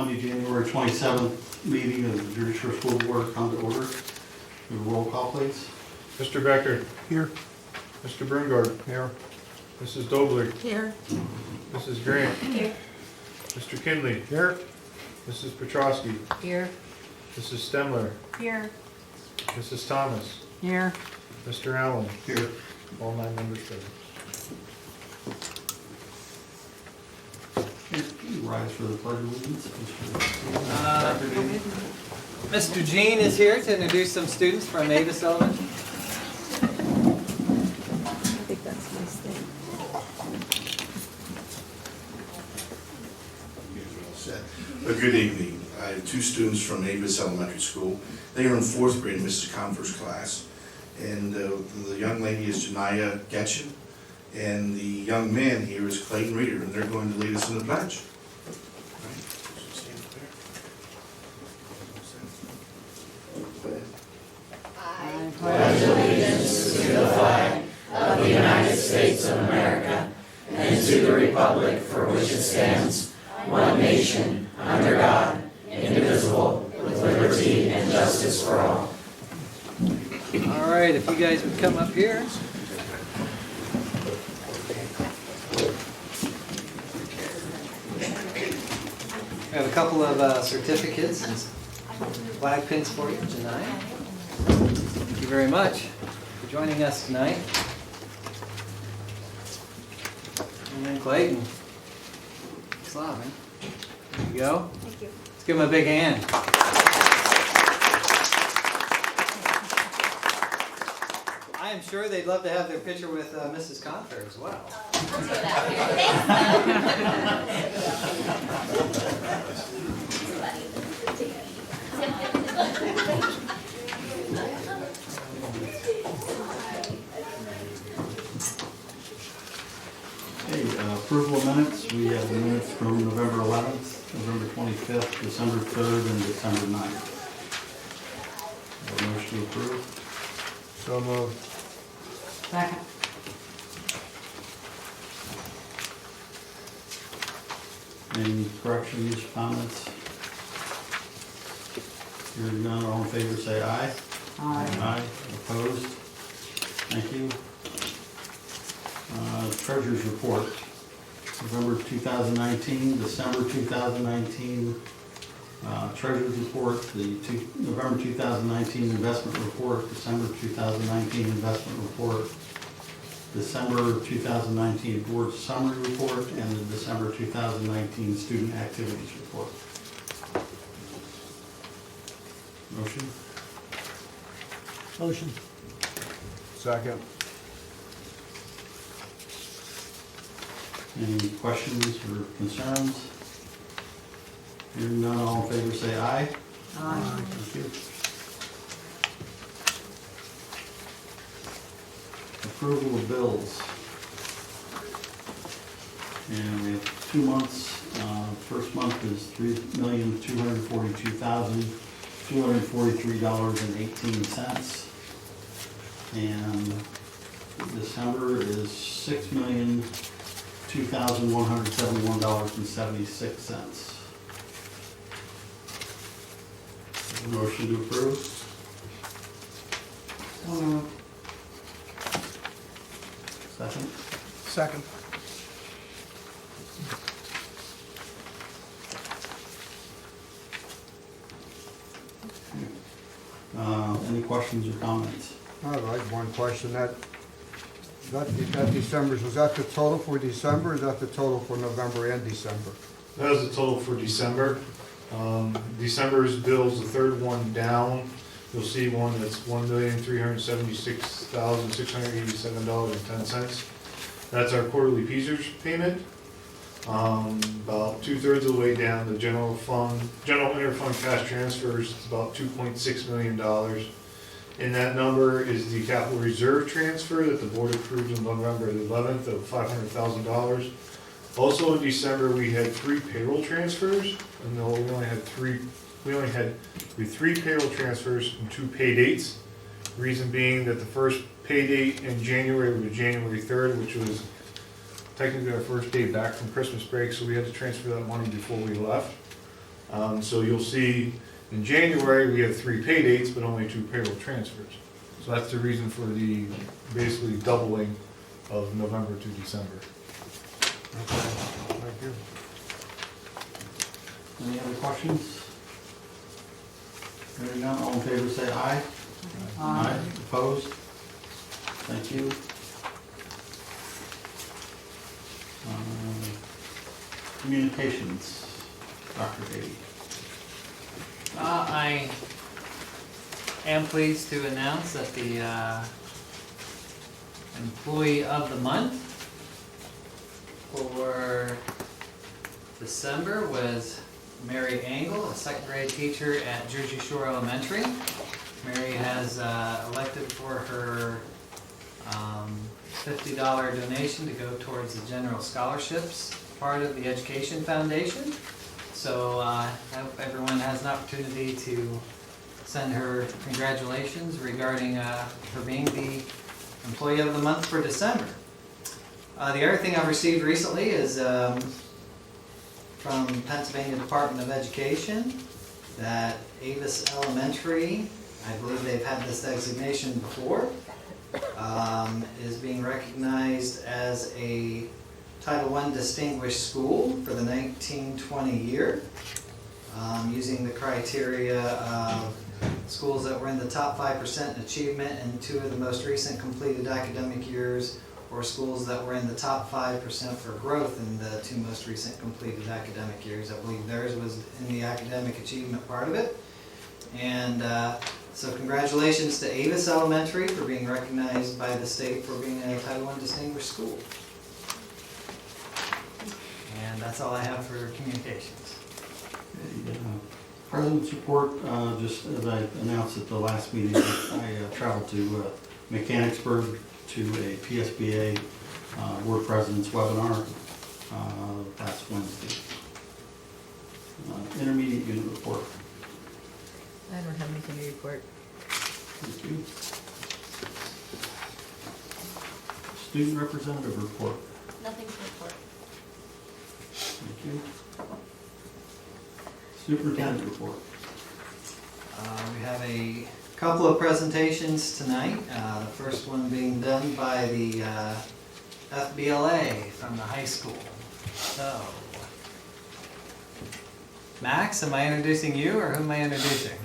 Monday, January 27th meeting of the Jersey Shore School Board come to order. We have a roll call, please. Mr. Becker. Here. Mr. Brungard. Here. Mrs. Dobler. Here. Mrs. Grant. Here. Mr. Kinley. Here. Mrs. Petrowski. Here. Mrs. Stemler. Here. Mrs. Thomas. Here. Mr. Allen. Here. All 9 members present. Rise for the pledge of allegiance. Mr. Jean is here to introduce some students from Avis Elementary. I think that's my thing. Good evening. I have 2 students from Avis Elementary School. They are in 4th grade in Mrs. Conver's class. And the young lady is Janaya Getchin, and the young man here is Clayton Reeder, and they're going to lead us in the pledge. I pledge allegiance to the flag of the United States of America and to the republic for which it stands, one nation, under God, indivisible, with liberty and justice for all. All right, if you guys would come up here. We have a couple of certificates and flag pins for you tonight. Thank you very much for joining us tonight. And then Clayton. Slavin. There you go. Thank you. Let's give him a big hand. I am sure they'd love to have their picture with Mrs. Confer as well. Let's go that way. Okay, approval of minutes. We have the minutes from November 11th, November 25th, December 3rd, and December 9th. A motion to approve. So moved. Second. Any corrections, comments? Hearing none, all in favor say aye. Aye. Opposed? Thank you. Treasurer's report. November 2019, December 2019, Treasurer's report, the November 2019 investment report, December 2019 investment report, December 2019 board summary report, and the December 2019 student activities report. Motion? Motion. Second. Any questions or concerns? Hearing none, all in favor say aye. Aye. Thank you. Approval of bills. And we have 2 months. First month is $3,242,243.18. And December is $6,002,171.76. Motion to approve? Second? Second. Any questions or comments? I have one question. That December's, was that the total for December, or is that the total for November and December? That was the total for December. December's bill's the 3rd one down. You'll see one that's $1,376,687.10. That's our quarterly PSERS payment. About 2/3 of the way down, the general interfund cash transfers is about $2.6 million. And that number is the capital reserve transfer that the board approved on November 11th of $500,000. Also in December, we had 3 payroll transfers. And no, we only had 3 payroll transfers and 2 pay dates. Reason being that the first pay date in January was January 3rd, which was technically our first day back from Christmas break, so we had to transfer that money before we left. So you'll see in January, we have 3 pay dates, but only 2 payroll transfers. So that's the reason for the basically doubling of November to December. Okay, thank you. Any other questions? Hearing none, all in favor say aye. Aye. Opposed? Thank you. Communications, Dr. Beatty. I am pleased to announce that the Employee of the Month for December was Mary Engel, a second grade teacher at Jersey Shore Elementary. Mary has elected for her $50 donation to go towards the general scholarships part of the Education Foundation. So I hope everyone has an opportunity to send her congratulations regarding her being the Employee of the Month for December. The other thing I've received recently is from Pennsylvania Department of Education that Avis Elementary, I believe they've had this designation before, is being recognized as a Title I Distinguished School for the 1920 year, using the criteria of schools that were in the top 5% in achievement in 2 of the most recent completed academic years, or schools that were in the top 5% for growth in the 2 most recent completed academic years. I believe theirs was in the academic achievement part of it. And so congratulations to Avis Elementary for being recognized by the state for being a Title I Distinguished School. And that's all I have for communications. Okay, President's report, just as I announced at the last meeting, I traveled to Mechanicsburg to a PSBA Board President's webinar last Wednesday. Intermediate unit report. I don't have anything to report. Thank you. Student representative report. Nothing to report. Thank you. Superintendent report. We have a couple of presentations tonight. The first one being done by the FBLA from the high school. So, Max, am I introducing you or who am I introducing?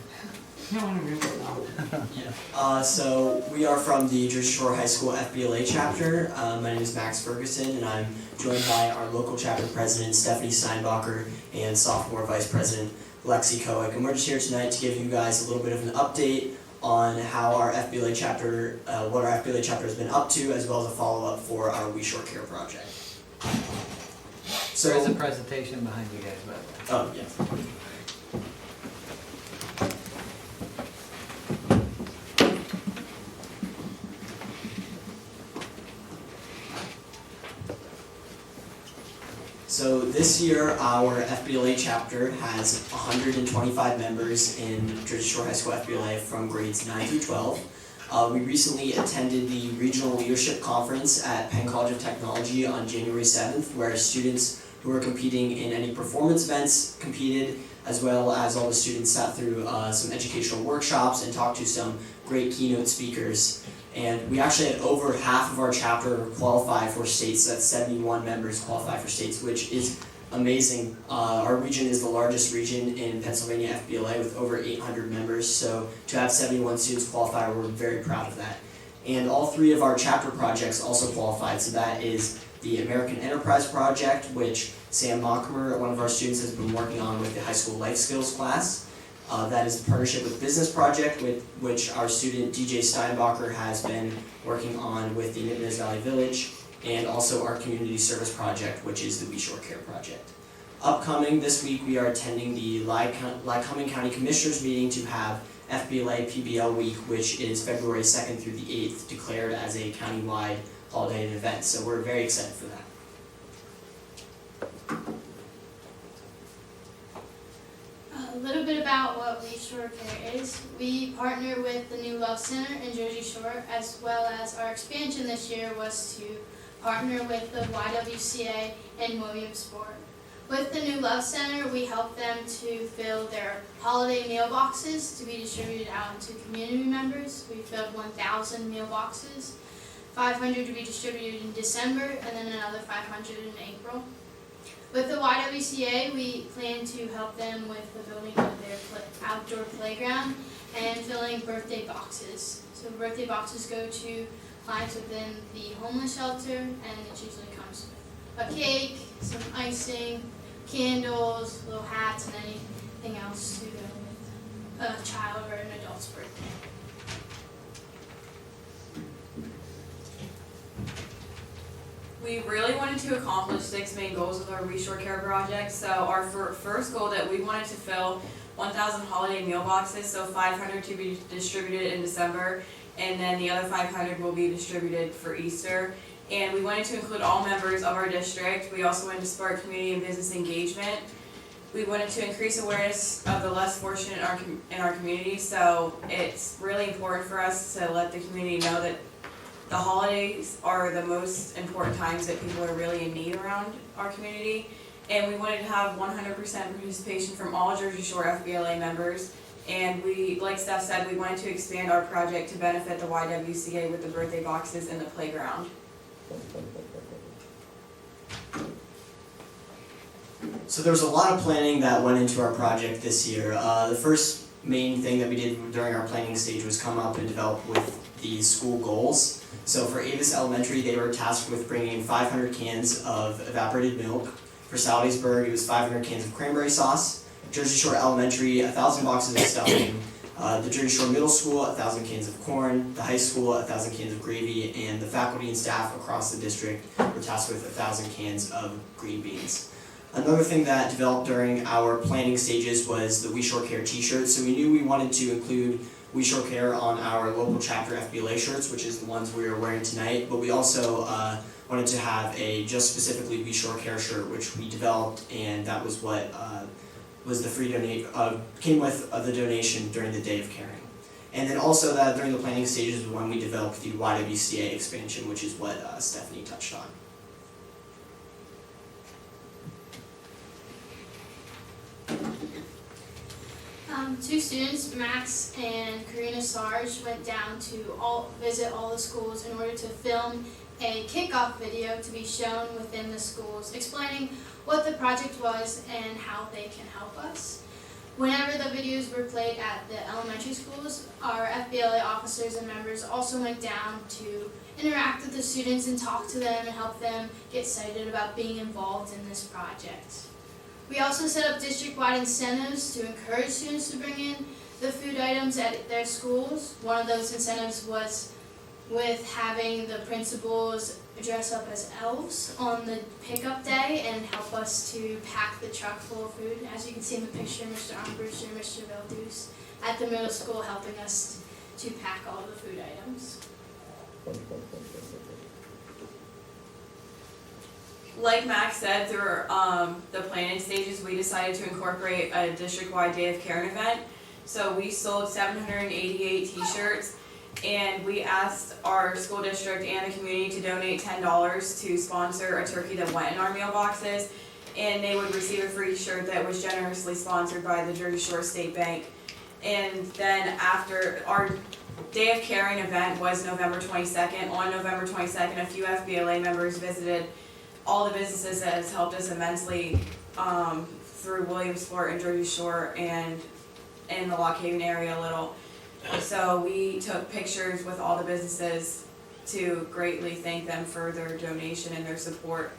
So we are from the Jersey Shore High School FBLA chapter. My name is Max Ferguson, and I'm joined by our local chapter president, Stephanie Steinbacher, and sophomore vice president, Lexi Koick. And we're just here tonight to give you guys a little bit of an update on how our FBLA chapter, what our FBLA chapter has been up to, as well as a follow-up for our We Shore Care project. There is a presentation behind you guys, by the way. Oh, yes. So this year, our FBLA chapter has 125 members in Jersey Shore High School FBLA from grades 9 through 12. We recently attended the Regional Leadership Conference at Penn College of Technology on January 7th, where students who were competing in any performance events competed, as well as all the students sat through some educational workshops and talked to some great keynote speakers. And we actually had over half of our chapter qualify for states. That's 71 members qualify for states, which is amazing. Our region is the largest region in Pennsylvania FBLA with over 800 members. So to have 71 students qualify, we're very proud of that. And all 3 of our chapter projects also qualified. So that is the American Enterprise Project, which Sam Mockmer, one of our students, has been working on with the high school life skills class. That is the Partnership with Business Project, with which our student DJ Steinbacher has been working on with the Nipmuc Valley Village, and also our Community Service Project, which is the We Shore Care Project. Upcoming this week, we are attending the Lycoming County Commissioners meeting to have FBLA PBL Week, which is February 2nd through the 8th, declared as a countywide holiday and event. So we're very excited for that. A little bit about what We Shore Care is. We partner with the New Love Center in Jersey Shore, as well as our expansion this year was to partner with the YWCA in Williamsport. With the new Love Center, we help them to fill their holiday meal boxes to be distributed out into community members. We filled 1,000 meal boxes, 500 to be distributed in December, and then another 500 in April. With the YWCA, we plan to help them with the building of their outdoor playground and filling birthday boxes. So birthday boxes go to clients within the homeless shelter, and it usually comes with a cake, some icing, candles, little hats, and anything else to go with a child or an adult's birthday. We really wanted to accomplish 6 main goals with our Reshore Care project. So our first goal that we wanted to fill 1,000 holiday meal boxes, so 500 to be distributed in December, and then the other 500 will be distributed for Easter. And we wanted to include all members of our district. We also wanted to spark community and business engagement. We wanted to increase awareness of the less fortunate in our community, so it's really important for us to let the community know that the holidays are the most important times that people are really in need around our community. And we wanted to have 100% participation from all Jersey Shore FBLA members. And we, like Steph said, we wanted to expand our project to benefit the YWCA with the birthday boxes in the playground. So there was a lot of planning that went into our project this year. The first main thing that we did during our planning stage was come up and develop with the school goals. So for Avis Elementary, they were tasked with bringing 500 cans of evaporated milk. For Salvesburg, it was 500 cans of cranberry sauce. Jersey Shore Elementary, 1,000 boxes of stuffing. The Jersey Shore Middle School, 1,000 cans of corn. The high school, 1,000 cans of gravy. And the faculty and staff across the district were tasked with 1,000 cans of green beans. Another thing that developed during our planning stages was the We Shore Care t-shirts. So we knew we wanted to include We Shore Care on our local chapter FBLA shirts, which is the ones we are wearing tonight, but we also wanted to have a just specifically We Shore Care shirt, which we developed, and that was what was the free came with the donation during the Day of Caring. And then also that during the planning stages was when we developed the YWCA expansion, which is what Stephanie touched on. Two students, Max and Karina Sarge, went down to visit all the schools in order to film a kickoff video to be shown within the schools, explaining what the project was and how they can help us. Whenever the videos were played at the elementary schools, our FBLA officers and members also went down to interact with the students and talk to them and help them get excited about being involved in this project. We also set up district-wide incentives to encourage students to bring in the food items at their schools. One of those incentives was with having the principals dress up as elves on the pickup day and help us to pack the truck full of food. As you can see in the picture, Mr. Armbruster and Mr. Valdus at the middle school helping us to pack all the food items. Like Max said, through the planning stages, we decided to incorporate a district-wide Day of Caring event. So we sold 788 t-shirts, and we asked our school district and the community to donate $10 to sponsor a turkey that went in our mailboxes, and they would receive a free shirt that was generously sponsored by the Jersey Shore State Bank. And then after our Day of Caring event was November 22nd. On November 22nd, a few FBLA members visited all the businesses that has helped us immensely through Williamsport and Jersey Shore and in the Lock Haven area a little. So we took pictures with all the businesses to greatly thank them for their donation and their support.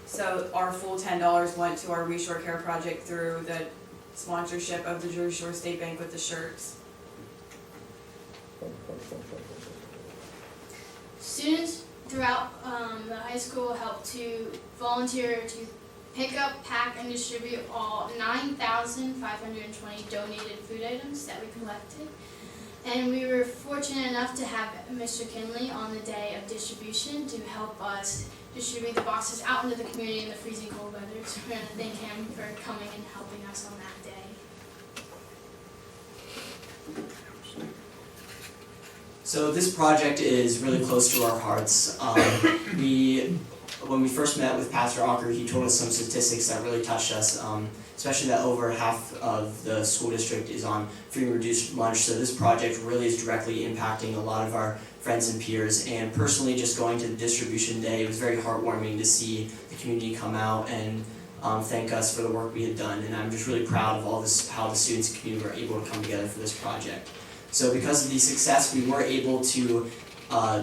So our full $10 went to our Reshore Care project through the sponsorship of the Jersey Shore State Bank with the shirts. Students throughout the high school helped to volunteer to pick up, pack, and distribute all 9,520 donated food items that we collected. And we were fortunate enough to have Mr. Kinley on the day of distribution to help us distribute the boxes out into the community in the freezing cold weather. So we're going to thank him for coming and helping us on that day. So this project is really close to our hearts. We when we first met with Pastor Ocker, he told us some statistics that really touched us, especially that over half of the school district is on free and reduced lunch. So this project really is directly impacting a lot of our friends and peers. And personally, just going to the distribution day, it was very heartwarming to see the community come out and thank us for the work we had done. And I'm just really proud of all this, how the students and community were able to come together for this project. So because of the success, we were able to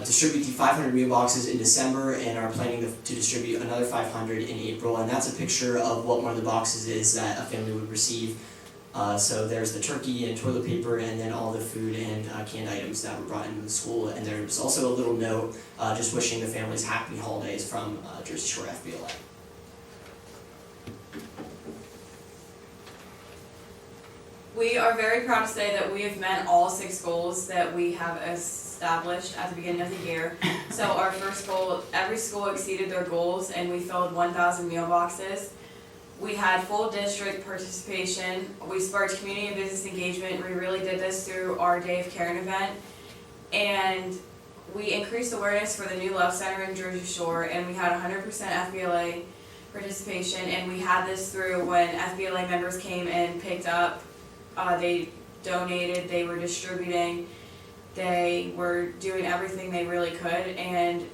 distribute the 500 meal boxes in December and are planning to distribute another 500 in April. And that's a picture of what one of the boxes is that a family would receive. So there's the turkey and toilet paper and then all the food and canned items that were brought into the school. And there's also a little note just wishing the families happy holidays from Jersey Shore FBLA. We are very proud to say that we have met all 6 goals that we have established at the beginning of the year. So our first goal, every school exceeded their goals and we filled 1,000 meal boxes. We had full district participation. We sparked community and business engagement. We really did this through our Day of Caring event. And we increased awareness for the new Love Center in Jersey Shore, and we had 100% FBLA participation. And we had this through when FBLA members came and picked up. They donated, they were distributing, they were doing everything they really could. And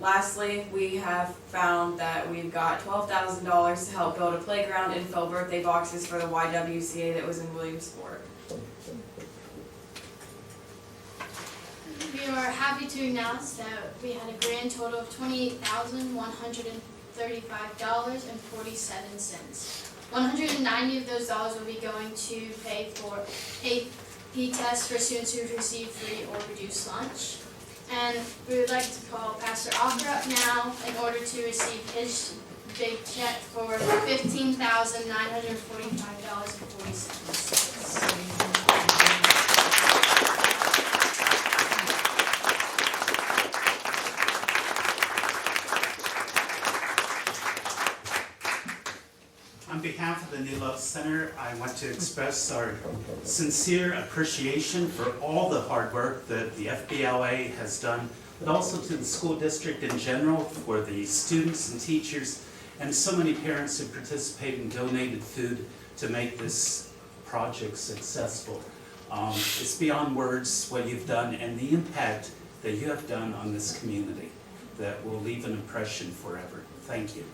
lastly, we have found that we've got $12,000 to help build a playground and fill birthday boxes for the YWCA that was in Williamsport. We are happy to announce that we had a grand total of $28,135.47. 190 of those dollars will be going to pay for AP tests for students who receive free or reduced lunch. And we would like to call Pastor Ocker up now in order to receive his big check for $15,945.47. On behalf of the New Love Center, I want to express our sincere appreciation for all the hard work that the FBLA has done, but also to the school district in general, for the students and teachers, and so many parents who participated and donated food to make this project successful. It's beyond words what you've done and the impact that you have done on this community that will leave an impression forever. Thank you.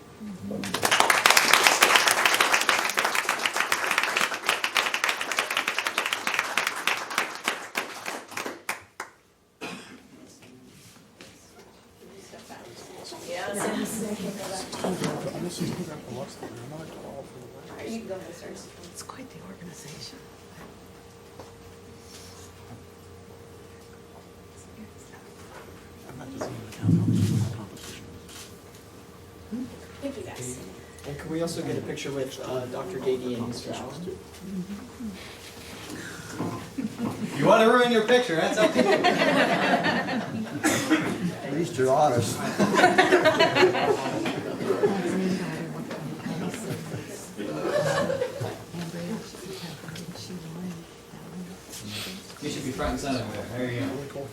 It's quite the organization. Thank you guys. And can we also get a picture with Dr. Gady and Mr. Allen? If you want to ruin your picture, that's up to you. At least you're honest. You should be front and center there. There you go.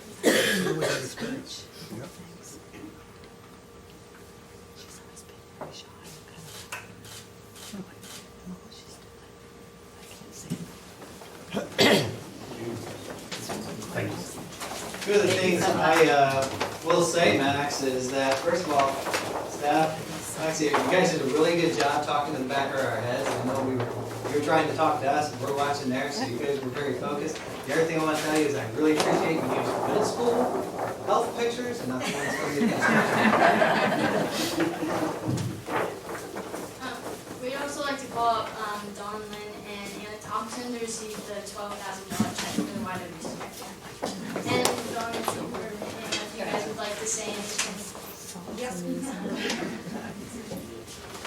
Two of the things I will say, Max, is that first of all, staff, actually, you guys did a really good job talking to the back of our heads. I know you were trying to talk to us, and we're watching there, so you guys were very focused. The other thing I want to tell you is I really appreciate when you use middle school health pictures and not the ones from the We'd also like to call up Dawn Lynn and Anna Thompson to receive the $12,000 check for the YWCA. And Dawn and Silver, and if you guys would like to say anything. Yes.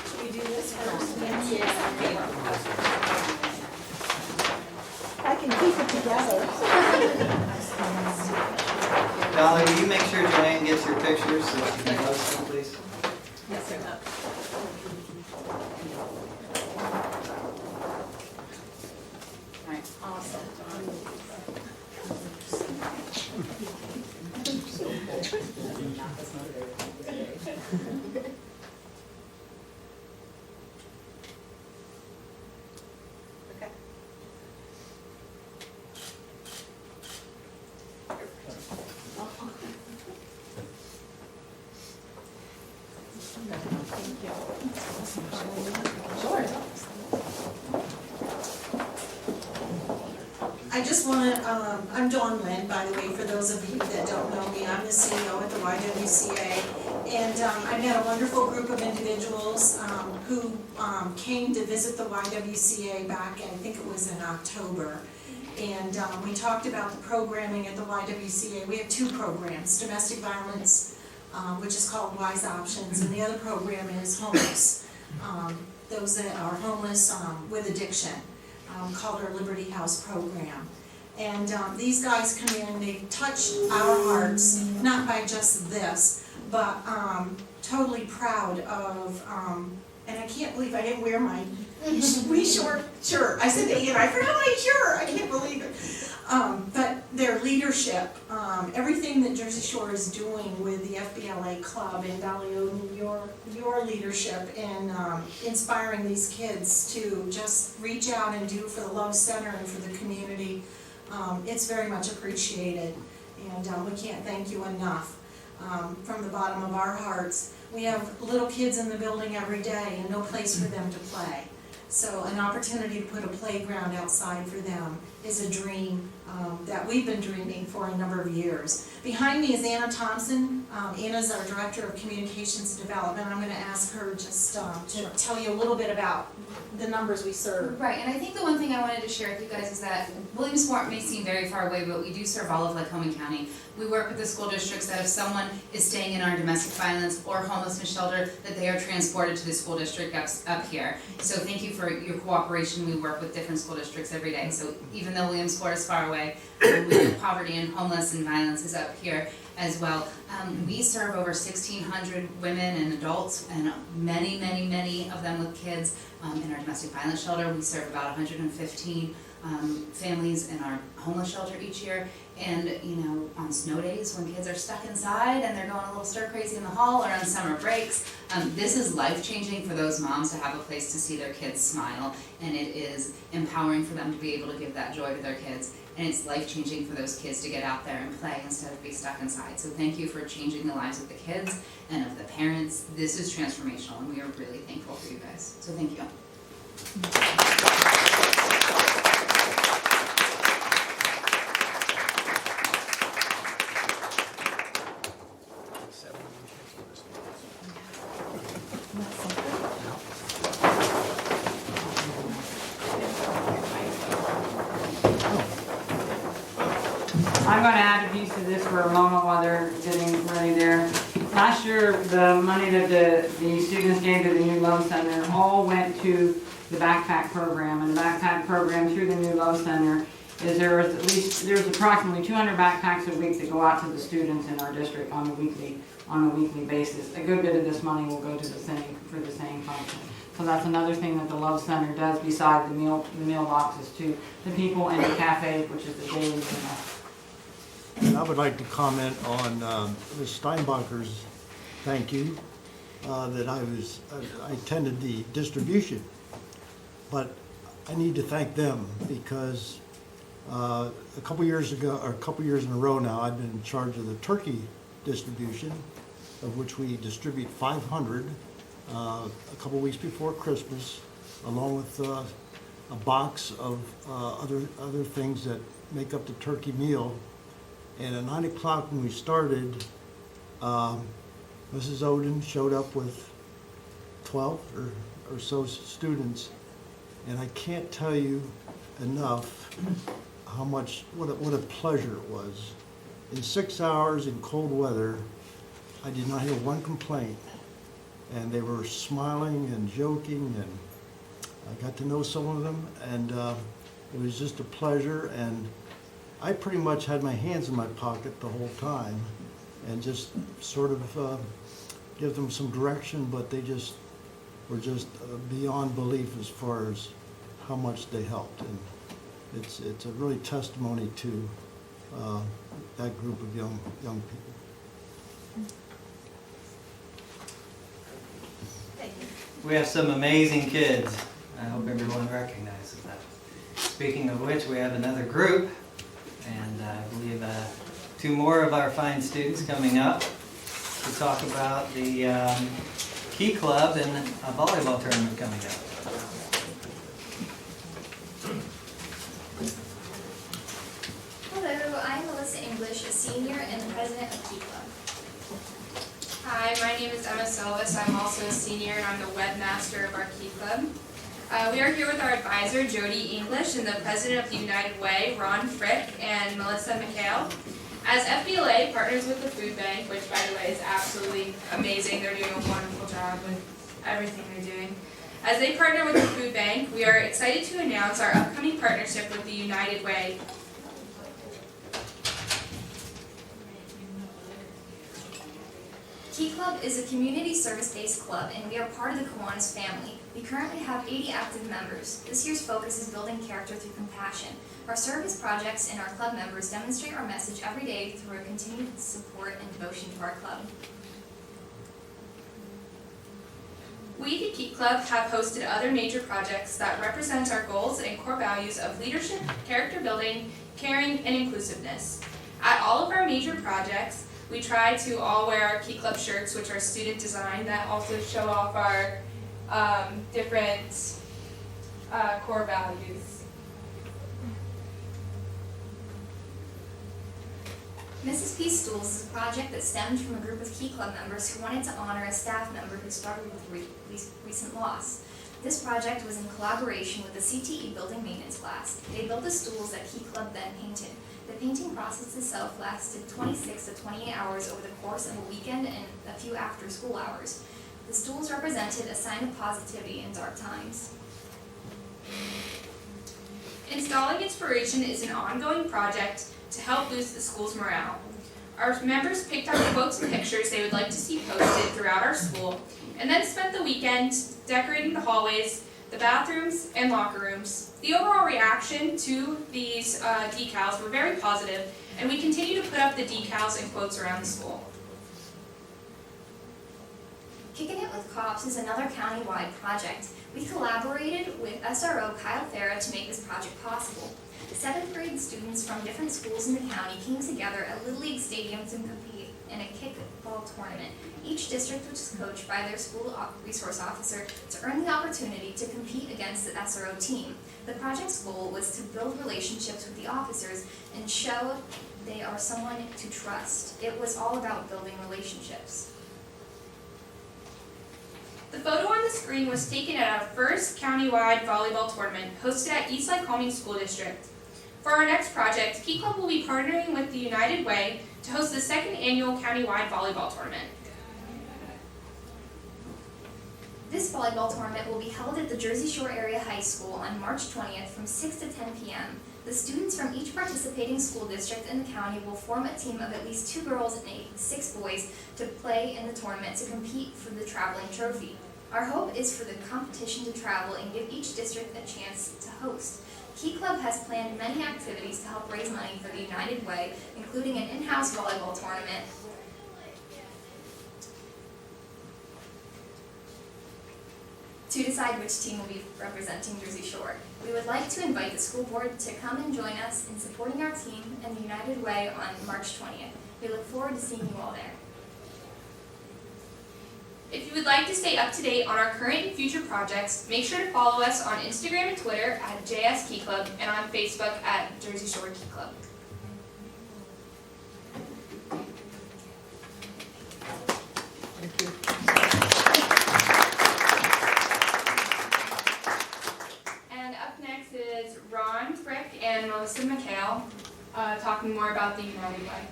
Should we do this first? Yeah. I can keep it together. Dolly, will you make sure Joanne gets your pictures so she can post them, please? Yes, sir. Awesome. I just want to, I'm Dawn Lynn, by the way, for those of you that don't know me. I'm the CEO at the YWCA. And I met a wonderful group of individuals who came to visit the YWCA back, I think it was in October. And we talked about the programming at the YWCA. We have two programs, domestic violence, which is called Wise Options, and the other program is homeless. Those that are homeless with addiction. Called our Liberty House program. And these guys come in and they touch our hearts, not by just this, but totally proud of, and I can't believe I didn't wear my We Shore shirt. I said to Ian, I forgot my shirt, I can't believe it. But their leadership, everything that Jersey Shore is doing with the FBLA club and Ballyodin, your leadership in inspiring these kids to just reach out and do for the Love Center and for the community, it's very much appreciated. And we can't thank you enough from the bottom of our hearts. We have little kids in the building every day and no place for them to play. So an opportunity to put a playground outside for them is a dream that we've been dreaming for a number of years. Behind me is Anna Thompson. Anna's our Director of Communications and Development. I'm going to ask her just to tell you a little bit about the numbers we serve. Right, and I think the one thing I wanted to share with you guys is that Williamsport may seem very far away, but we do serve all of Lycoming County. We work with the school districts that if someone is staying in our domestic violence or homelessness shelter, that they are transported to the school district up here. So thank you for your cooperation. We work with different school districts every day. So even though Williamsport is far away, poverty and homeless and violence is up here as well. We serve over 1,600 women and adults, and many, many, many of them with kids in our domestic violence shelter. We serve about 115 families in our homeless shelter each year. And you know, on snow days when kids are stuck inside and they're going a little stir crazy in the hall, or on summer breaks, this is life-changing for those moms to have a place to see their kids smile, and it is empowering for them to be able to give that joy to their kids, and it's life-changing for those kids to get out there and play instead of be stuck inside. So thank you for changing the lives of the kids and of the parents. This is transformational, and we are really thankful for you guys. So thank you. I'm going to add a piece to this for a moment while they're getting ready there. Last year, the money that the students gave to the new Love Center all went to the backpack program. And the backpack program through the new Love Center is there's approximately 200 backpacks a week that go out to the students in our district on a weekly basis. A good bit of this money will go to the same function. So that's another thing that the Love Center does beside the meal boxes to the people in the cafe, which is the daily meal. I would like to comment on Ms. Steinbacher's thank you, that I attended the distribution, but I need to thank them because a couple years in a row now, I've been in charge of the turkey distribution, of which we distribute 500 a couple weeks before Christmas, along with a box of other things that make up the turkey meal. And at 9 o'clock when we started, Mrs. Oden showed up with 12 or so students, and I can't tell you enough what a pleasure it was. In 6 hours in cold weather, I did not hear one complaint, and they were smiling and joking, and I got to know some of them, and it was just a pleasure. And I pretty much had my hands in my pocket the whole time and just sort of give them some direction, but they just were just beyond belief as far as how much they helped. And it's a really testimony to that group of young people. We have some amazing kids. I hope everyone recognizes that. Speaking of which, we have another group. And I believe 2 more of our fine students coming up to talk about the Key Club and a volleyball tournament coming up. Hello, I'm Melissa English, a senior and the president of Key Club. Hi, my name is Emma Silvis. I'm also a senior and I'm the webmaster of our Key Club. We are here with our advisor, Jody English, and the president of the United Way, Ron Frick, and Melissa McHale. As FBLA partners with the food bank, which by the way is absolutely amazing, they're doing a wonderful job with everything they're doing. As they partner with the food bank, we are excited to announce our upcoming partnership with the United Way. Key Club is a community service-based club and we are part of the Kiwanis family. We currently have 80 active members. This year's focus is building character through compassion. Our service projects and our club members demonstrate our message every day through our continued support and devotion to our club. We, the Key Club, have hosted other major projects that represent our goals and core values of leadership, character building, caring, and inclusiveness. At all of our major projects, we try to all wear our Key Club shirts, which are student designed, that also show off our different core values. Mrs. P. Stools is a project that stemmed from a group of Key Club members who wanted to honor a staff member who struggled with recent loss. This project was in collaboration with the CTE building maintenance class. They built the stools that Key Club then painted. The painting process itself lasted 26 to 28 hours over the course of a weekend and a few after-school hours. The stools represented a sign of positivity in dark times. Installing Inspiration is an ongoing project to help boost the school's morale. Our members picked out quotes and pictures they would like to see posted throughout our school, and then spent the weekend decorating the hallways, the bathrooms, and locker rooms. The overall reaction to these decals were very positive, and we continue to put up the decals and quotes around the school. Kicking It with Cops is another county-wide project. We collaborated with SRO Kyle Farah to make this project possible. 7th grade students from different schools in the county came together at Little League Stadium to compete in a kickball tournament. Each district was coached by their school resource officer to earn the opportunity to compete against the SRO team. The project's goal was to build relationships with the officers and show they are someone to trust. It was all about building relationships. The photo on the screen was taken at our first countywide volleyball tournament hosted at East Lycoming School District. For our next project, Key Club will be partnering with the United Way to host the second annual countywide volleyball tournament. This volleyball tournament will be held at the Jersey Shore Area High School on March 20th from 6 to 10 p.m. The students from each participating school district in the county will form a team of at least 2 girls and 6 boys to play in the tournament to compete for the traveling trophy. Our hope is for the competition to travel and give each district a chance to host. Key Club has planned many activities to help raise money for the United Way, including an in-house volleyball tournament, to decide which team will be representing Jersey Shore. We would like to invite the school board to come and join us in supporting our team and the United Way on March 20th. We look forward to seeing you all there. If you would like to stay up to date on our current and future projects, make sure to follow us on Instagram and Twitter at JS Key Club and on Facebook at Jersey Shore Key Club. Thank you. And up next is Ron Frick and Melissa McHale talking more about the United Way.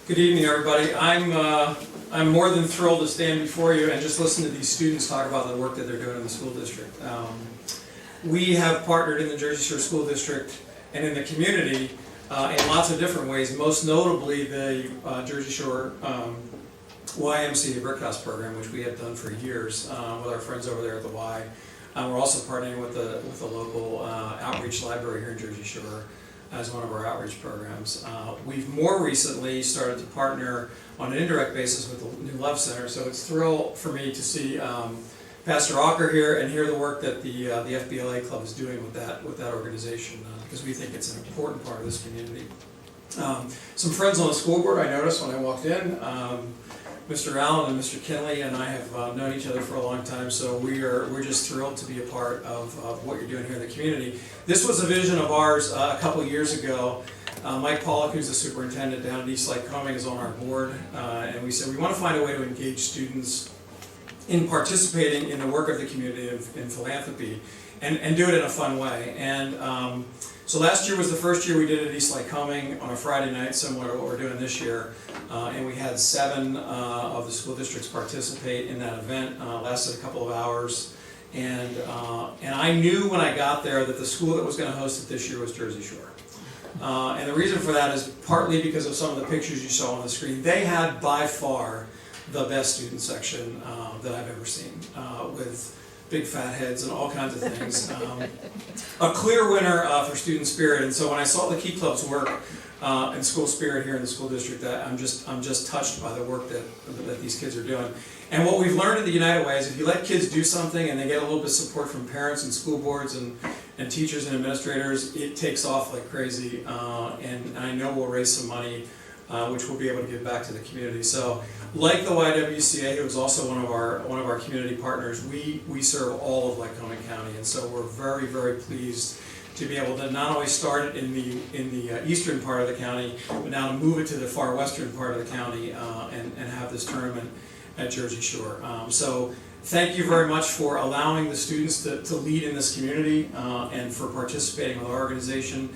Good evening, everybody. I'm more than thrilled to stand before you and just listen to these students talk about the work that they're doing in the school district. We have partnered in the Jersey Shore School District and in the community in lots of different ways, most notably the Jersey Shore YMCA Brickhouse program, which we have done for years with our friends over there at the Y. We're also partnering with the local outreach library here in Jersey Shore as one of our outreach programs. We've more recently started to partner on an indirect basis with the New Love Center, so it's a thrill for me to see Pastor Ocker here and hear the work that the FBLA Club is doing with that organization, because we think it's an important part of this community. Some friends on the school board I noticed when I walked in. Mr. Allen and Mr. Kinley and I have known each other for a long time, so we're just thrilled to be a part of what you're doing here in the community. This was a vision of ours a couple of years ago. Mike Pollock, who's the superintendent down at East Lycoming, is on our board, and we said we want to find a way to engage students in participating in the work of the community in philanthropy, and do it in a fun way. And so last year was the first year we did it at East Lycoming on a Friday night, similar to what we're doing this year. And we had 7 of the school districts participate in that event. Lasted a couple of hours. And I knew when I got there that the school that was going to host it this year was Jersey Shore. And the reason for that is partly because of some of the pictures you saw on the screen. They had by far the best student section that I've ever seen, with big fat heads and all kinds of things. A clear winner for student spirit. And so when I saw the Key Club's work and school spirit here in the school district, I'm just touched by the work that these kids are doing. And what we've learned at the United Way is if you let kids do something and they get a little bit of support from parents and school boards and teachers and administrators, it takes off like crazy. And I know we'll raise some money, which we'll be able to give back to the community. So, like the YWCA, who is also one of our community partners, we serve all of Lycoming County, and so we're very, very pleased to be able to not only start it in the eastern part of the county, but now to move it to the far western part of the county and have this tournament at Jersey Shore. So thank you very much for allowing the students to lead in this community and for participating with our organization.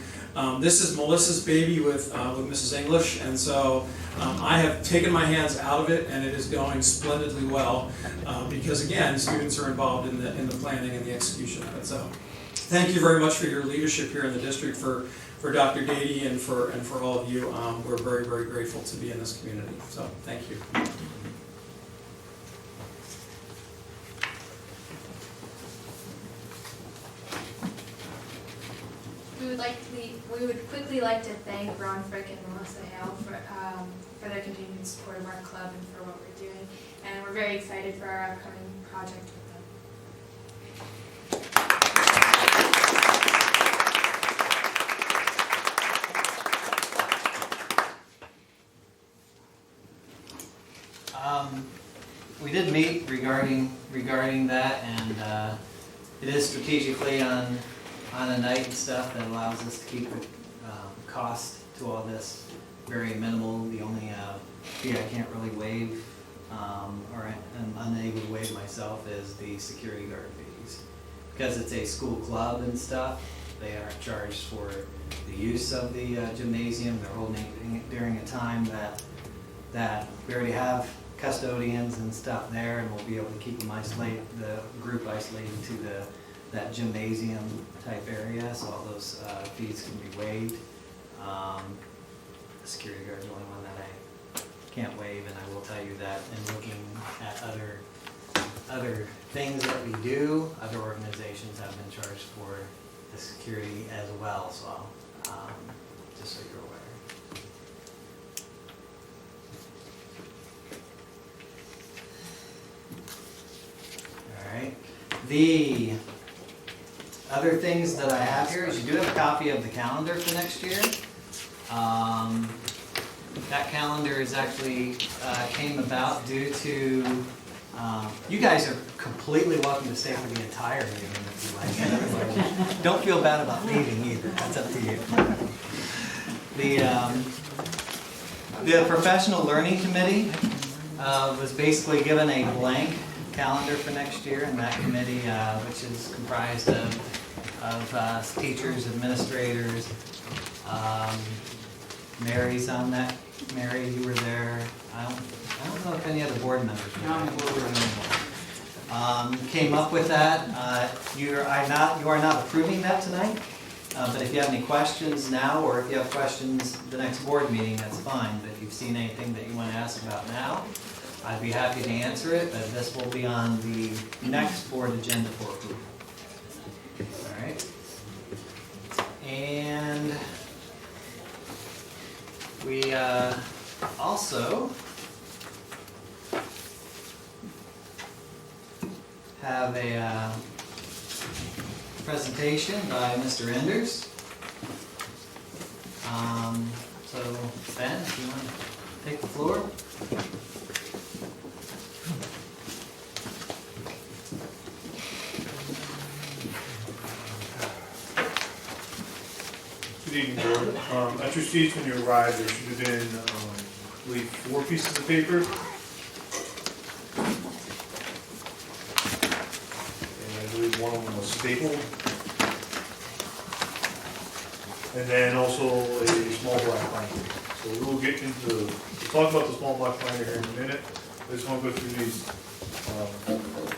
This is Melissa's baby with Mrs. English, and so I have taken my hands out of it, and it is going splendidly well because, again, students are involved in the planning and the execution of it. So thank you very much for your leadership here in the district, for Dr. Dady and for all of you. We're very, very grateful to be in this community. So thank you. We would quickly like to thank Ron Frick and Melissa Hale for their continued support of our club and for what we're doing. And we're very excited for our upcoming project with them. We did meet regarding that, and it is strategically on a night and stuff that allows us to keep the cost to all this very minimal. The only fee I can't really waive or am unable to waive myself is the security guard fees. Because it's a school club and stuff, they aren't charged for the use of the gymnasium. They're holding it during a time that we already have custodians and stuff there, and we'll be able to keep them the group isolated to that gymnasium type area, so all those fees can be waived. The security guard is the only one that I can't waive, and I will tell you that in looking at other things that we do, other organizations have been charged for the security as well, so just so you're aware. All right. The other things that I have here is you do have a copy of the calendar for next year. That calendar is actually came about due to, you guys are completely welcome to stay for the entire meeting if you like. Don't feel bad about leaving either, that's up to you. The Professional Learning Committee was basically given a blank calendar for next year, and that committee, which is comprised of teachers, administrators, Mary's on that. Mary, you were there. I don't know if any other board members were there. Came up with that. You are not approving that tonight, but if you have any questions now, or if you have questions the next board meeting, that's fine. But if you've seen anything that you want to ask about now, I'd be happy to answer it, but this will be on the next board agenda for approval. All right. And we also have have a presentation by Mr. Enders. So Ben, if you want to take the floor. Good evening, board. At your seats when you arrived, there should have been, I believe, 4 pieces of paper. And I believe one of them was stapled. And then also a small black binder. So we'll get into, we'll talk about the small black binder here in a minute. I just want to go through these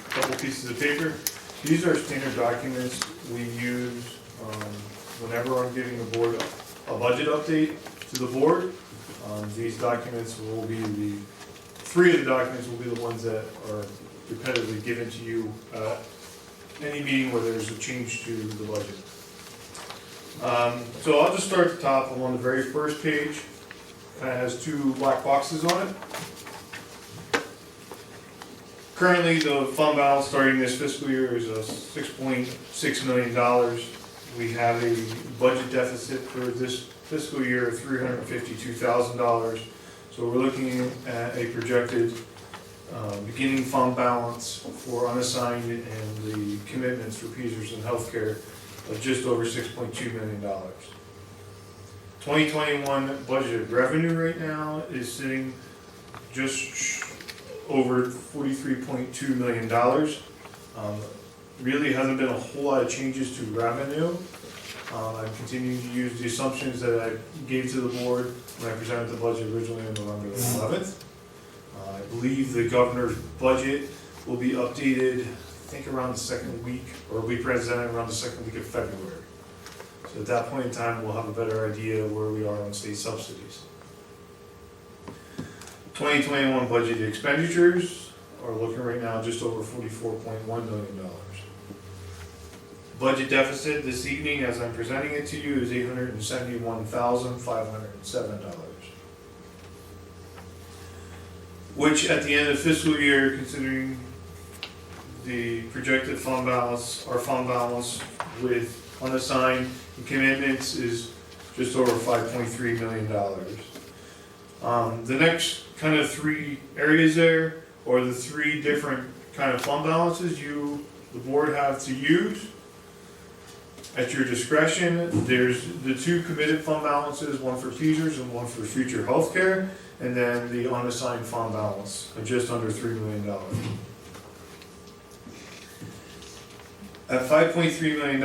couple pieces of paper. These are standard documents we use whenever I'm giving the board a budget update to the board. These documents will be 3 of the documents will be the ones that are repetitively given to you any meeting where there's a change to the budget. So I'll just start at the top. I'm on the very first page. It has 2 black boxes on it. Currently, the fund balance starting this fiscal year is $6.6 million. We have a budget deficit for this fiscal year of $352,000. So we're looking at a projected beginning fund balance for unassigned and the commitments for Peters and healthcare of just over $6.2 million. 2021 budgeted revenue right now is sitting just over $43.2 million. Really hasn't been a whole lot of changes to revenue. I'm continuing to use the assumptions that I gave to the board when I presented the budget originally on November 11th. I believe the governor's budget will be updated, I think around the 2nd week, or will be presented around the 2nd week of February. So at that point in time, we'll have a better idea of where we are on state subsidies. 2021 budgeted expenditures are looking right now just over $44.1 million. Budget deficit this evening, as I'm presenting it to you, is $871,507. Which at the end of fiscal year, considering the projected fund balance, our fund balance with unassigned commitments is just over $5.3 million. The next kind of 3 areas there, or the 3 different kind of fund balances the board have to use at your discretion. There's the 2 committed fund balances, one for Peters and one for future healthcare, and then the unassigned fund balance of just under $3 million. At $5.3 million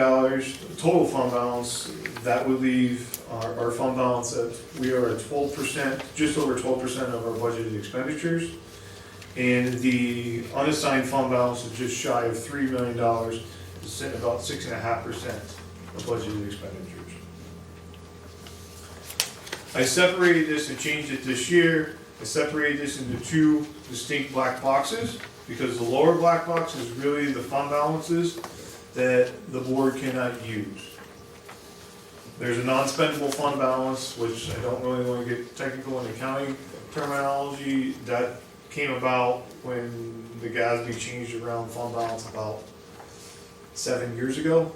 total fund balance, that would leave our fund balance at, we are at 12%, just over 12% of our budgeted expenditures. And the unassigned fund balance is just shy of $3 million, is sitting about 6.5% of budgeted expenditures. I separated this and changed it this year. I separated this into 2 distinct black boxes because the lower black box is really the fund balances that the board cannot use. There's a non-spendable fund balance, which I don't really want to get technical in accounting terminology. That came about when the JSASD changed around fund balance about 7 years ago.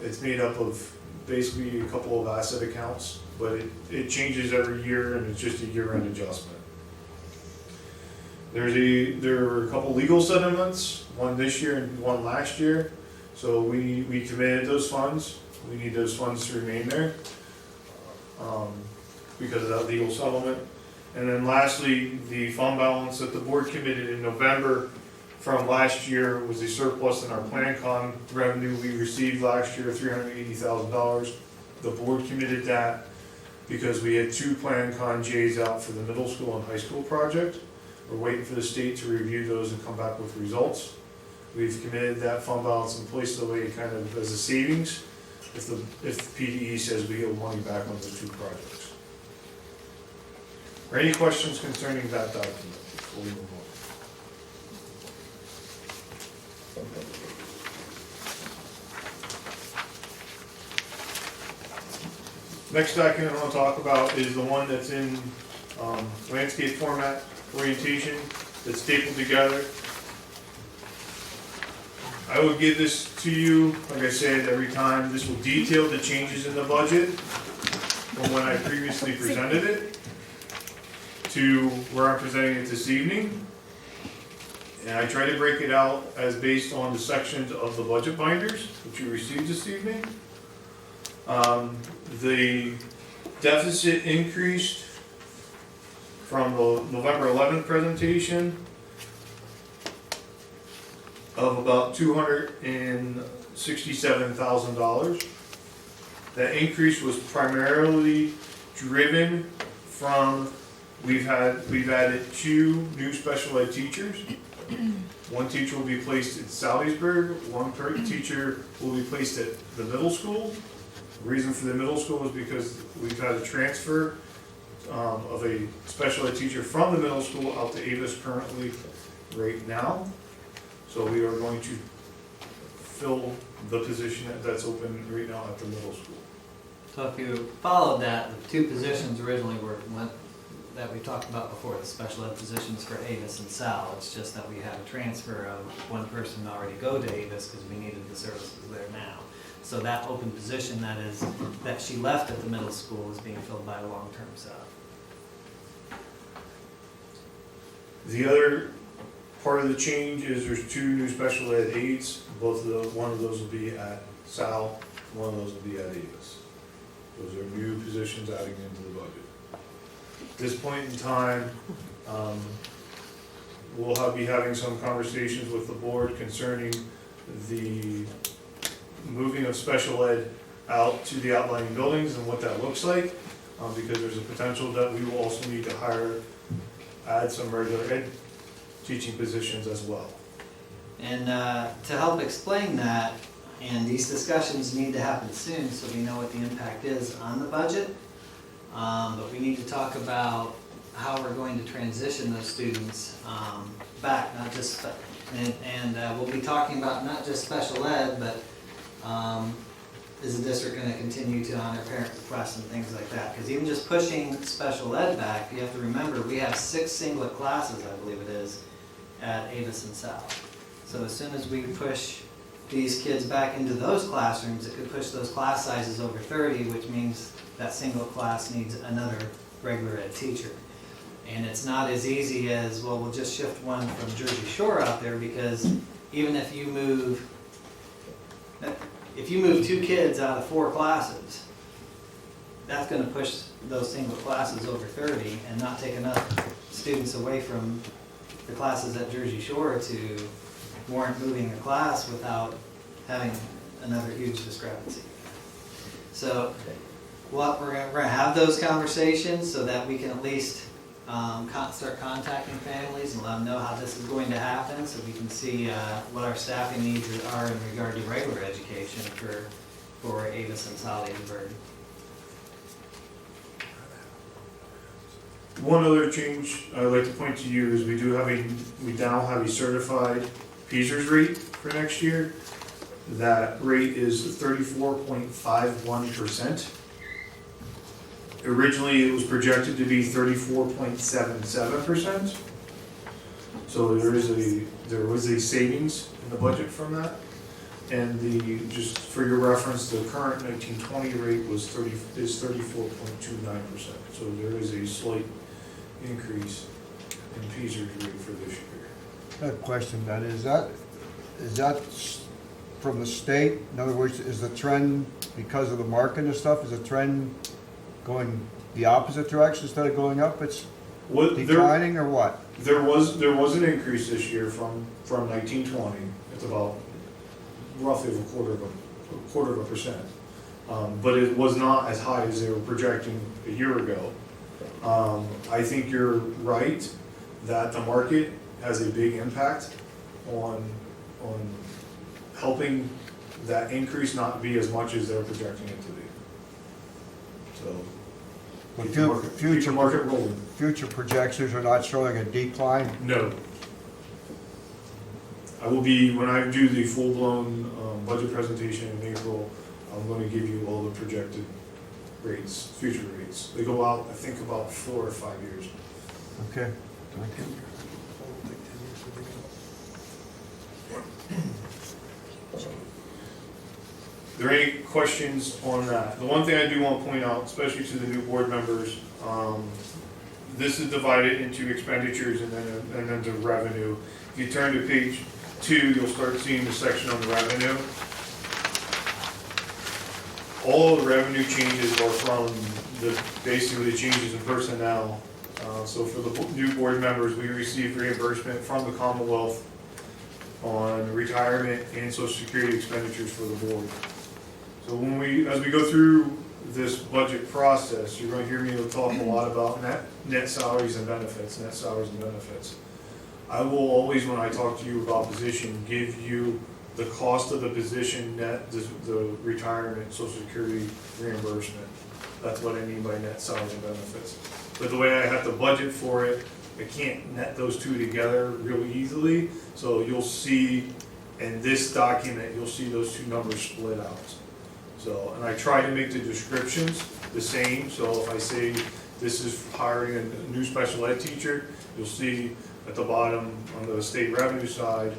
It's made up of basically a couple of asset accounts, but it changes every year and it's just a year-end adjustment. There are a couple legal settlements, one this year and one last year. So we committed those funds. We need those funds to remain there because of that legal settlement. And then lastly, the fund balance that the board committed in November from last year was a surplus in our PlanCon revenue we received last year, $380,000. The board committed that because we had 2 PlanCon J's out for the middle school and high school project. We're waiting for the state to review those and come back with results. We've committed that fund balance in place the way kind of as a savings if the PDE says we get money back on those 2 projects. Are any questions concerning that document before we move on? Next document I want to talk about is the one that's in landscape format orientation that's stapled together. I will give this to you, like I said, every time. This will detail the changes in the budget from when I previously presented it to where I'm presenting it this evening. And I try to break it out as based on the sections of the budget binders, which you received this evening. The deficit increased from the November 11th presentation of about $267,000. That increase was primarily driven from, we've added 2 new special ed teachers. One teacher will be placed at Salisbury, one teacher will be placed at the middle school. The reason for the middle school is because we've had a transfer of a special ed teacher from the middle school out to Avis currently right now. So we are going to fill the position that's open right now at the middle school. So if you followed that, the 2 positions originally that we talked about before, the special ed positions for Avis and Sal. It's just that we had a transfer of one person already go to Avis because we needed the services there now. So that open position that she left at the middle school is being filled by a long-term sub. The other part of the change is there's 2 new special ed aides. One of those will be at Sal, one of those will be at Avis. Those are new positions adding into the budget. At this point in time, we'll be having some conversations with the board concerning the moving of special ed out to the outlying buildings and what that looks like, because there's a potential that we will also need to add some regular ed teaching positions as well. And to help explain that, and these discussions need to happen soon so we know what the impact is on the budget, but we need to talk about how we're going to transition those students back, not just, we'll be talking about not just special ed, but is the district going to continue to honor parent requests and things like that? Because even just pushing special ed back, you have to remember we have 6 singlet classes, I believe it is, at Avis and Sal. So as soon as we push these kids back into those classrooms, it could push those class sizes over 30, which means that single class needs another regular ed teacher. And it's not as easy as, well, we'll just shift one from Jersey Shore out there, because even if you move 2 kids out of 4 classes, that's going to push those single classes over 30 and not take enough students away from the classes at Jersey Shore to warrant moving a class without having another huge discrepancy. So we're going to have those conversations so that we can at least start contacting families and let them know how this is going to happen, so we can see what our staffing needs are in regard to regular education for Avis and Salisbury. One other change I'd like to point to you is we now have a certified PSERS rate for next year. That rate is 34.51%. Originally, it was projected to be 34.77%. So there was a savings in the budget from that. And just for your reference, the current 1920 rate is 34.29%. So there is a slight increase in PSERS rate for this year. I have a question then, is that from the state? In other words, is the trend, because of the market and stuff, is the trend going the opposite direction instead of going up? It's declining or what? There was an increase this year from 1920. It's about roughly a quarter of a percent. But it was not as high as they were projecting a year ago. I think you're right that the market has a big impact on helping that increase not be as much as they're projecting it to be. So, future projections are not showing a decline? No. I will be, when I do the full-blown budget presentation in April, I'm going to give you all the projected rates, future rates. They go out, I think, about 4 or 5 years. Okay. Thank you. there any questions on that? The one thing I do want to point out, especially to the new board members, this is divided into expenditures and then to revenue. If you turn to page 2, you'll start seeing the section on the revenue. All the revenue changes are from basically the changes in personnel. So for the new board members, we receive reimbursement from the Commonwealth on retirement and Social Security expenditures for the board. So as we go through this budget process, you're going to hear me talk a lot about net salaries and benefits, net salaries and benefits. I will always, when I talk to you about position, give you the cost of the position, the retirement, Social Security reimbursement. That's what I mean by net salaries and benefits. But the way I have to budget for it, I can't net those two together really easily. So you'll see in this document, you'll see those two numbers split out. So, and I try to make the descriptions the same. So if I say this is hiring a new special ed teacher, you'll see at the bottom on the state revenue side,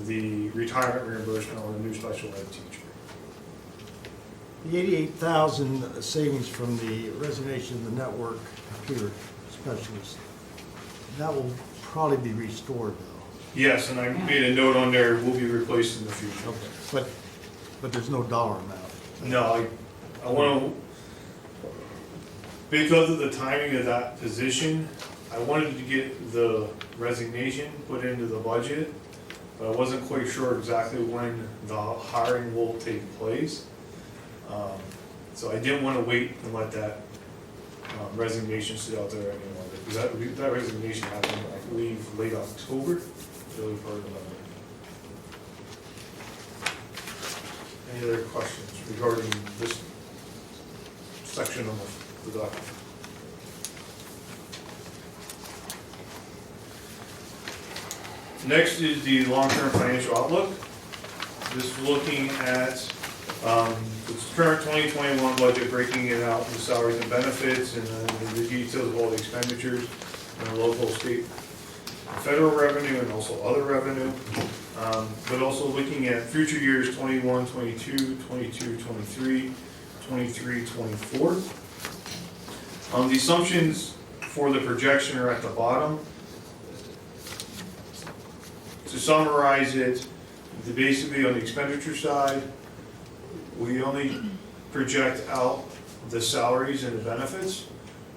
the retirement reimbursement on a new special ed teacher. The 88,000 savings from the resignation of the network computer specialist, that will probably be restored though. Yes, and I made a note on there, will be replaced in the future. Okay. But there's no dollar amount. No, I want to, because of the timing of that position, I wanted to get the resignation put into the budget, but I wasn't quite sure exactly when the hiring will take place. So I didn't want to wait and let that resignation sit out there any longer, because that resignation happened, I believe, late October, early part of November. Any other questions regarding this section of the document? Next is the long-term financial outlook. This is looking at the current 2021 budget, breaking it out into salaries and benefits, and then the details of all the expenditures, and local, state, federal revenue, and also other revenue. But also looking at future years 21, 22, 22, 23, 23, 24. The assumptions for the projection are at the bottom. To summarize it, basically on the expenditure side, we only project out the salaries and the benefits.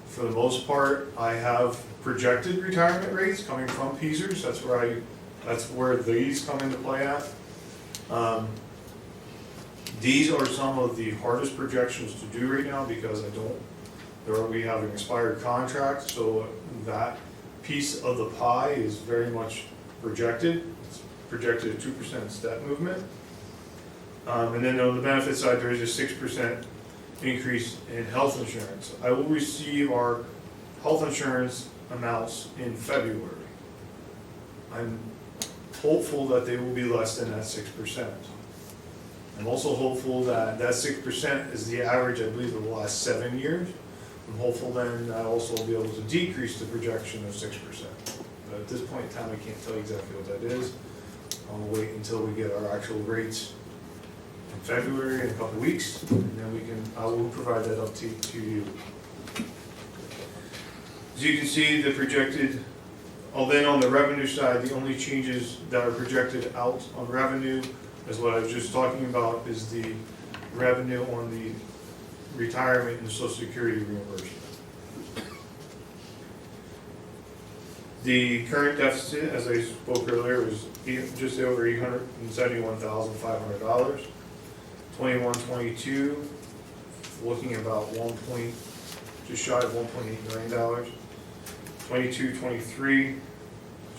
For the most part, I have projected retirement rates coming from PSERS. That's where these come into play at. These are some of the hardest projections to do right now because we have an expired contract, so that piece of the pie is very much projected. It's projected at 2% step movement. And then on the benefit side, there is a 6% increase in health insurance. I will receive our health insurance amounts in February. I'm hopeful that they will be less than that 6%. I'm also hopeful that that 6% is the average, I believe, of the last 7 years. I'm hopeful then I'll also be able to decrease the projection of 6%. But at this point in time, I can't tell you exactly what that is. I'll wait until we get our actual rates in February in a couple of weeks, and then I will provide that up to you. As you can see, the projected, then on the revenue side, the only changes that are projected out on revenue is what I was just talking about, is the revenue on the retirement and Social Security reimbursement. The current deficit, as I spoke earlier, was just over $871,500. 21-22, looking about just shy of $1.8 million. 22-23,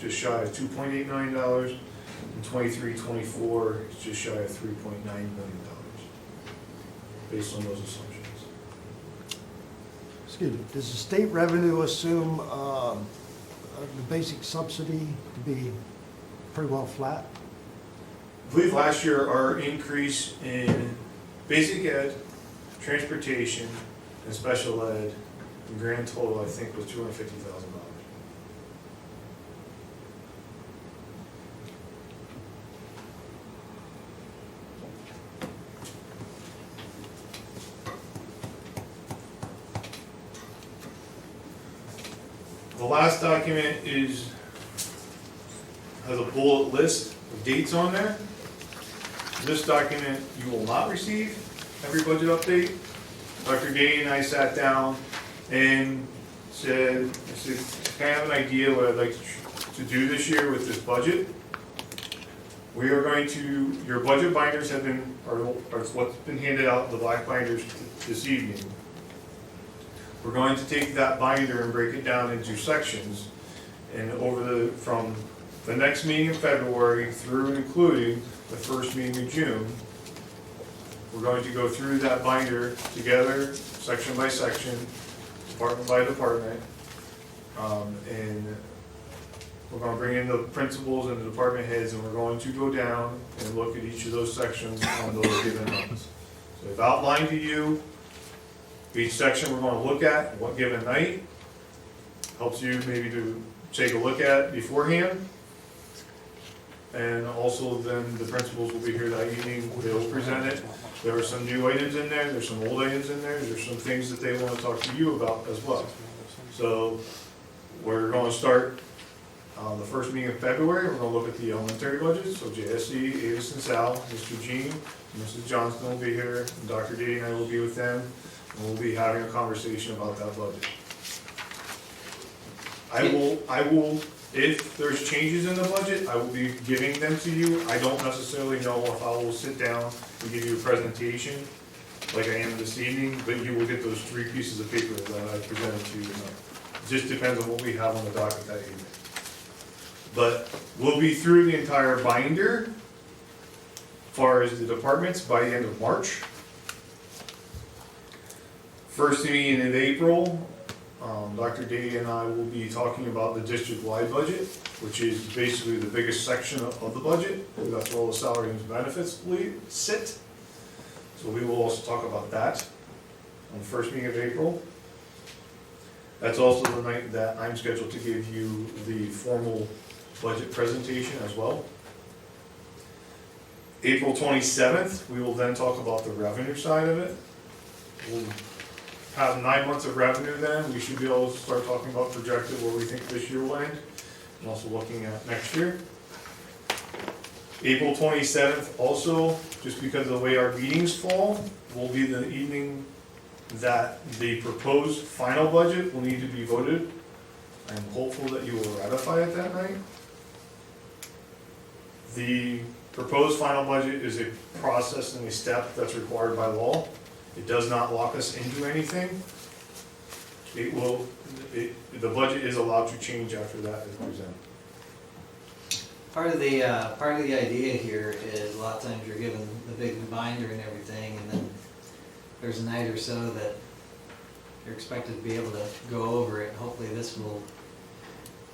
just shy of $2.8 million. And 23-24 is just shy of $3.9 million, based on those assumptions. Excuse me, does the state revenue assume the basic subsidy to be pretty well flat? I believe last year our increase in basic ed, transportation, and special ed, the grand total I think was $250,000. The last document has a bullet list of dates on there. This document you will not receive every budget update. Dr. Day and I sat down and said, I have an idea what I'd like to do this year with this budget. We are going to, your budget binders are what's been handed out, the black binders this evening. We're going to take that binder and break it down into sections, and from the next meeting in February through and including the first meeting in June, we're going to go through that binder together, section by section, department by department, and we're going to bring in the principals and the department heads, and we're going to go down and look at each of those sections on those given months. So I've outlined to you each section we're going to look at what given night. Helps you maybe to take a look at beforehand. And also then the principals will be here that evening, they'll present it. There are some new items in there, there's some old items in there, there's some things that they want to talk to you about as well. So we're going to start the first meeting in February. We're going to look at the elementary budgets, so JSASD, Avis and Sal, Mr. Jean, Mrs. Johnston will be here, and Dr. D and I will be with them, and we'll be having a conversation about that budget. I will, if there's changes in the budget, I will be giving them to you. I don't necessarily know if I will sit down and give you a presentation like I am this evening, but you will get those 3 pieces of paper that I presented to you tonight. It just depends on what we have on the docket that evening. But we'll be through the entire binder as far as the departments by the end of March. First meeting in April, Dr. Day and I will be talking about the district-wide budget, which is basically the biggest section of the budget. That's where all the salaries and benefits sit. So we will also talk about that on the first meeting of April. That's also the night that I'm scheduled to give you the formal budget presentation as well. April 27th, we will then talk about the revenue side of it. We'll have 9 months of revenue then. We should be able to start talking about projected where we think this year will end, and also looking at next year. April 27th also, just because of the way our meetings fall, will be the evening that the proposed final budget will need to be voted. I'm hopeful that you will ratify it that night. The proposed final budget is a process and a step that's required by law. It does not lock us into anything. The budget is allowed to change after that is presented. Part of the idea here is a lot of times you're given the big binder and everything, and then there's a night or so that you're expected to be able to go over it. Hopefully this will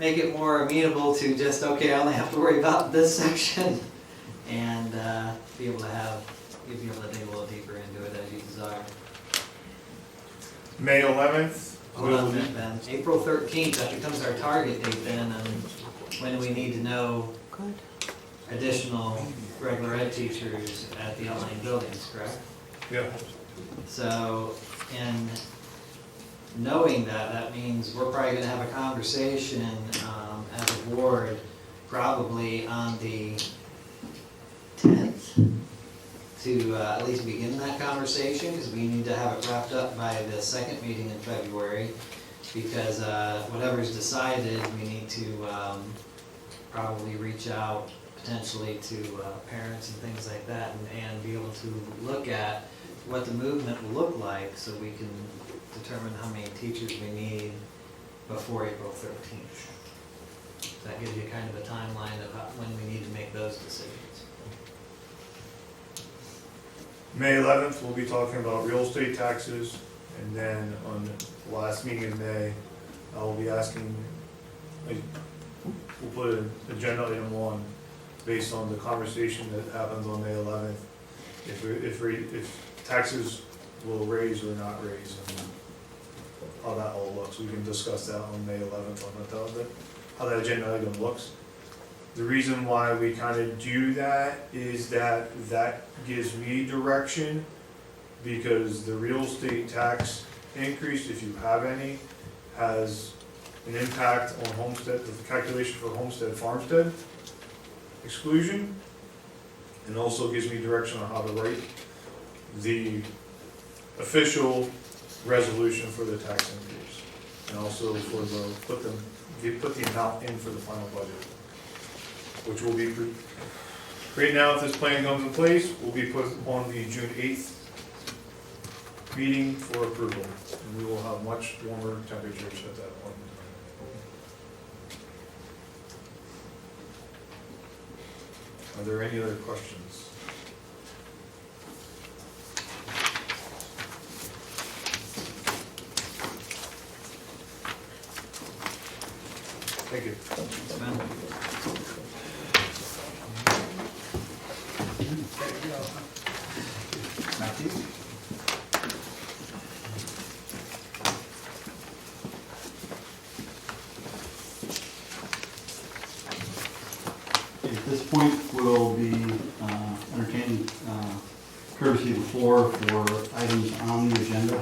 make it more amenable to just, okay, I only have to worry about this section, and be able to dig a little deeper into it as you desire. May 11th. Hold on a minute, Ben. April 13th, that becomes our target date then, and when we need to know additional regular ed teachers at the outlying buildings, correct? Yeah. So, in knowing that, that means we're probably gonna have a conversation as a board, probably on the 10th, to at least begin that conversation, because we need to have it wrapped up by the second meeting in February, because whatever's decided, we need to probably reach out potentially to parents and things like that, and be able to look at what the movement will look like, so we can determine how many teachers we need before April 13th. So that gives you kind of a timeline of when we need to make those decisions. May 11th, we'll be talking about real estate taxes, and then on the last meeting in May, I will be asking, we'll put an agenda item on based on the conversation that happens on May 11th, if taxes will raise or not raise, and how that all looks. We can discuss that on May 11th on how that agenda item looks. The reason why we kind of do that is that gives me direction, because the real estate tax increase, if you have any, has an impact on homestead, the calculation for homestead farmstead exclusion, and also gives me direction on how to write the official resolution for the tax increase, and also for put the amount in for the final budget, which will be, right now, if this plan comes in place, will be put on the June 8th meeting for approval, and we will have much warmer temperatures at that point. Are there any other questions? Thank you. Matthew? At this point, we'll be entertaining courtesy of the floor for items on the agenda.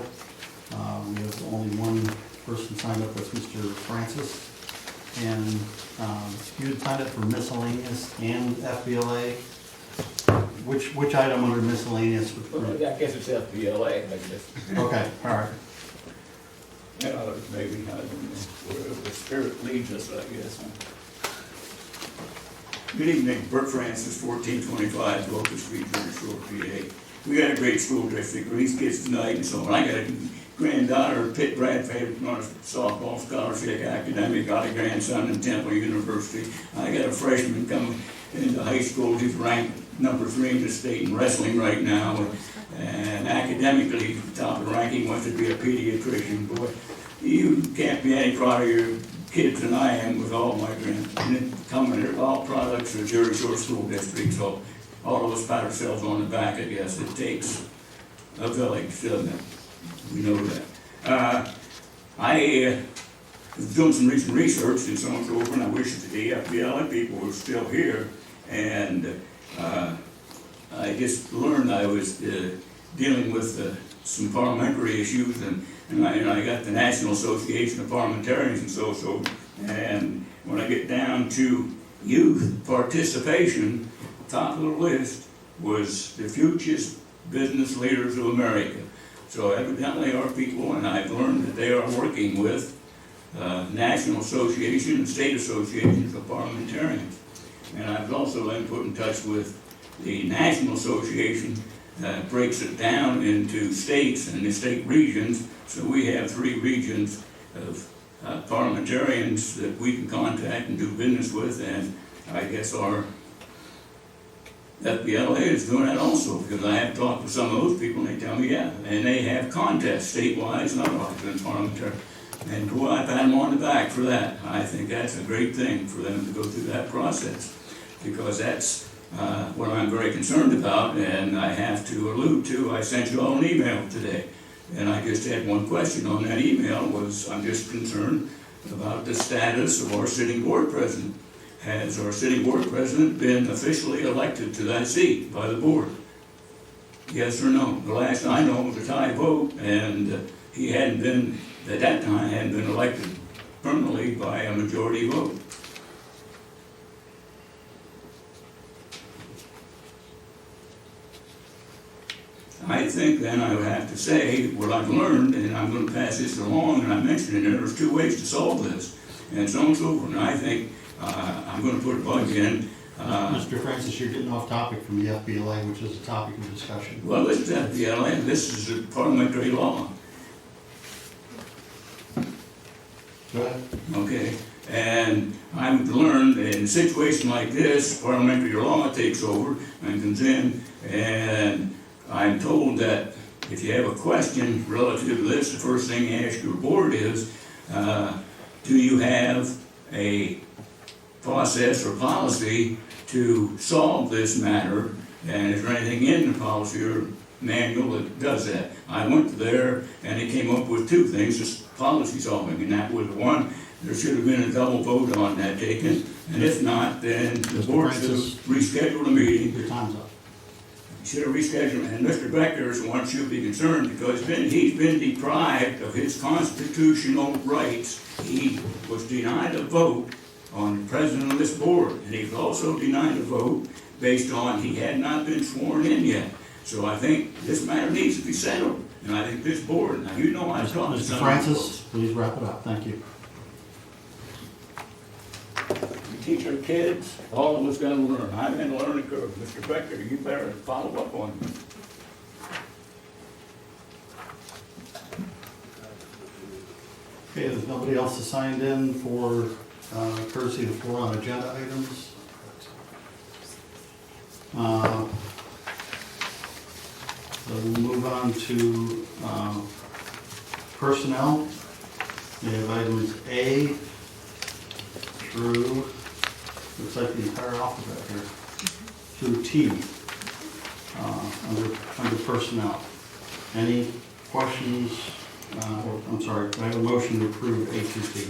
We have only one person signed up, that's Mr. Francis. And you had signed up for miscellaneous and FBLA. Which item under miscellaneous? Well, I guess it's FBLA, I guess. Okay, all right. Maybe, I don't know, where the spirit leads us, I guess. Good evening, Bert Francis, 1425 Locust Street, Jersey Shore, PA. We got a great school district for these kids tonight and so on. I got a granddaughter, Pitt Bradford, on a softball scholarship, academic, got a grandson in Temple University. I got a freshman coming into high school, he's ranked number 3 in the state in wrestling right now, and academically, top of the ranking, wants to be a pediatrician. Boy, you can't be any prouder of your kids than I am with all my coming, they're all products of the Jersey Shore School District, so all of us pat ourselves on the back, I guess. It takes a village, doesn't it? We know that. I was doing some recent research and so on and so forth, and I wish that the FBLA people were still here, and I just learned I was dealing with some parliamentary issues, and I got the National Association of Parliamentarians and so, and when I get down to youth participation, top of the list was the future business leaders of America. So evidently our people, and I've learned that they are working with National Association and State Associations of Parliamentarians. And I've also been put in touch with the National Association that breaks it down into states and the state regions. So we have 3 regions of parliamentarians that we can contact and do business with, and I guess our FBLA is doing that also, because I have talked with some of those people and they tell me, yeah, and they have contests statewide and otherwise in parliamentary. And boy, I pat them on the back for that. I think that's a great thing for them to go through that process, because that's what I'm very concerned about, and I have to allude to. I sent you all an email today, and I just had one question on that email. Was I'm just concerned about the status of our sitting board president. Has our sitting board president been officially elected to that seat by the board? Yes or no? The last I know was a tie vote, and he hadn't been, at that time, hadn't been elected permanently by a majority vote. I think then I would have to say what I've learned, and I'm going to pass this along, and I mentioned it, there's 2 ways to solve this, and so on and so forth. And I think I'm going to put a bug in. Mr. Francis, you're getting off topic from the FBLA, which is a topic of discussion. Well, this is FBLA, this is a parliamentary law. Go ahead. Okay, and I've learned in a situation like this, parliamentary law takes over and comes in, and I'm told that if you have a question relative to this, the first thing you ask your board is, do you have a process or policy to solve this matter, and is there anything in the policy or manual that does that? I went there and it came up with 2 things, just policy solving, and that was one, there should have been a double vote on that taken, and if not, then the board should have rescheduled a meeting. Your time's up. You should have rescheduled, and Mr. Becker is one should be concerned because he's been deprived of his constitutional rights. He was denied a vote on the president of this board, and he was also denied a vote based on he had not been sworn in yet. So I think this matter needs to be settled, and I think this board, now you know I've talked to Mr. some Francis, please wrap it up. Thank you. We teach our kids, all of us gotta learn. I'm in a learning curve. Mr. Becker, you better follow up on me. Okay, there's nobody else assigned in for courtesy of the floor on agenda items. So we'll move on to personnel. We have items A through, looks like the entire alphabet here, through T, under personnel. Any questions? I'm sorry, I have a motion to approve A through T.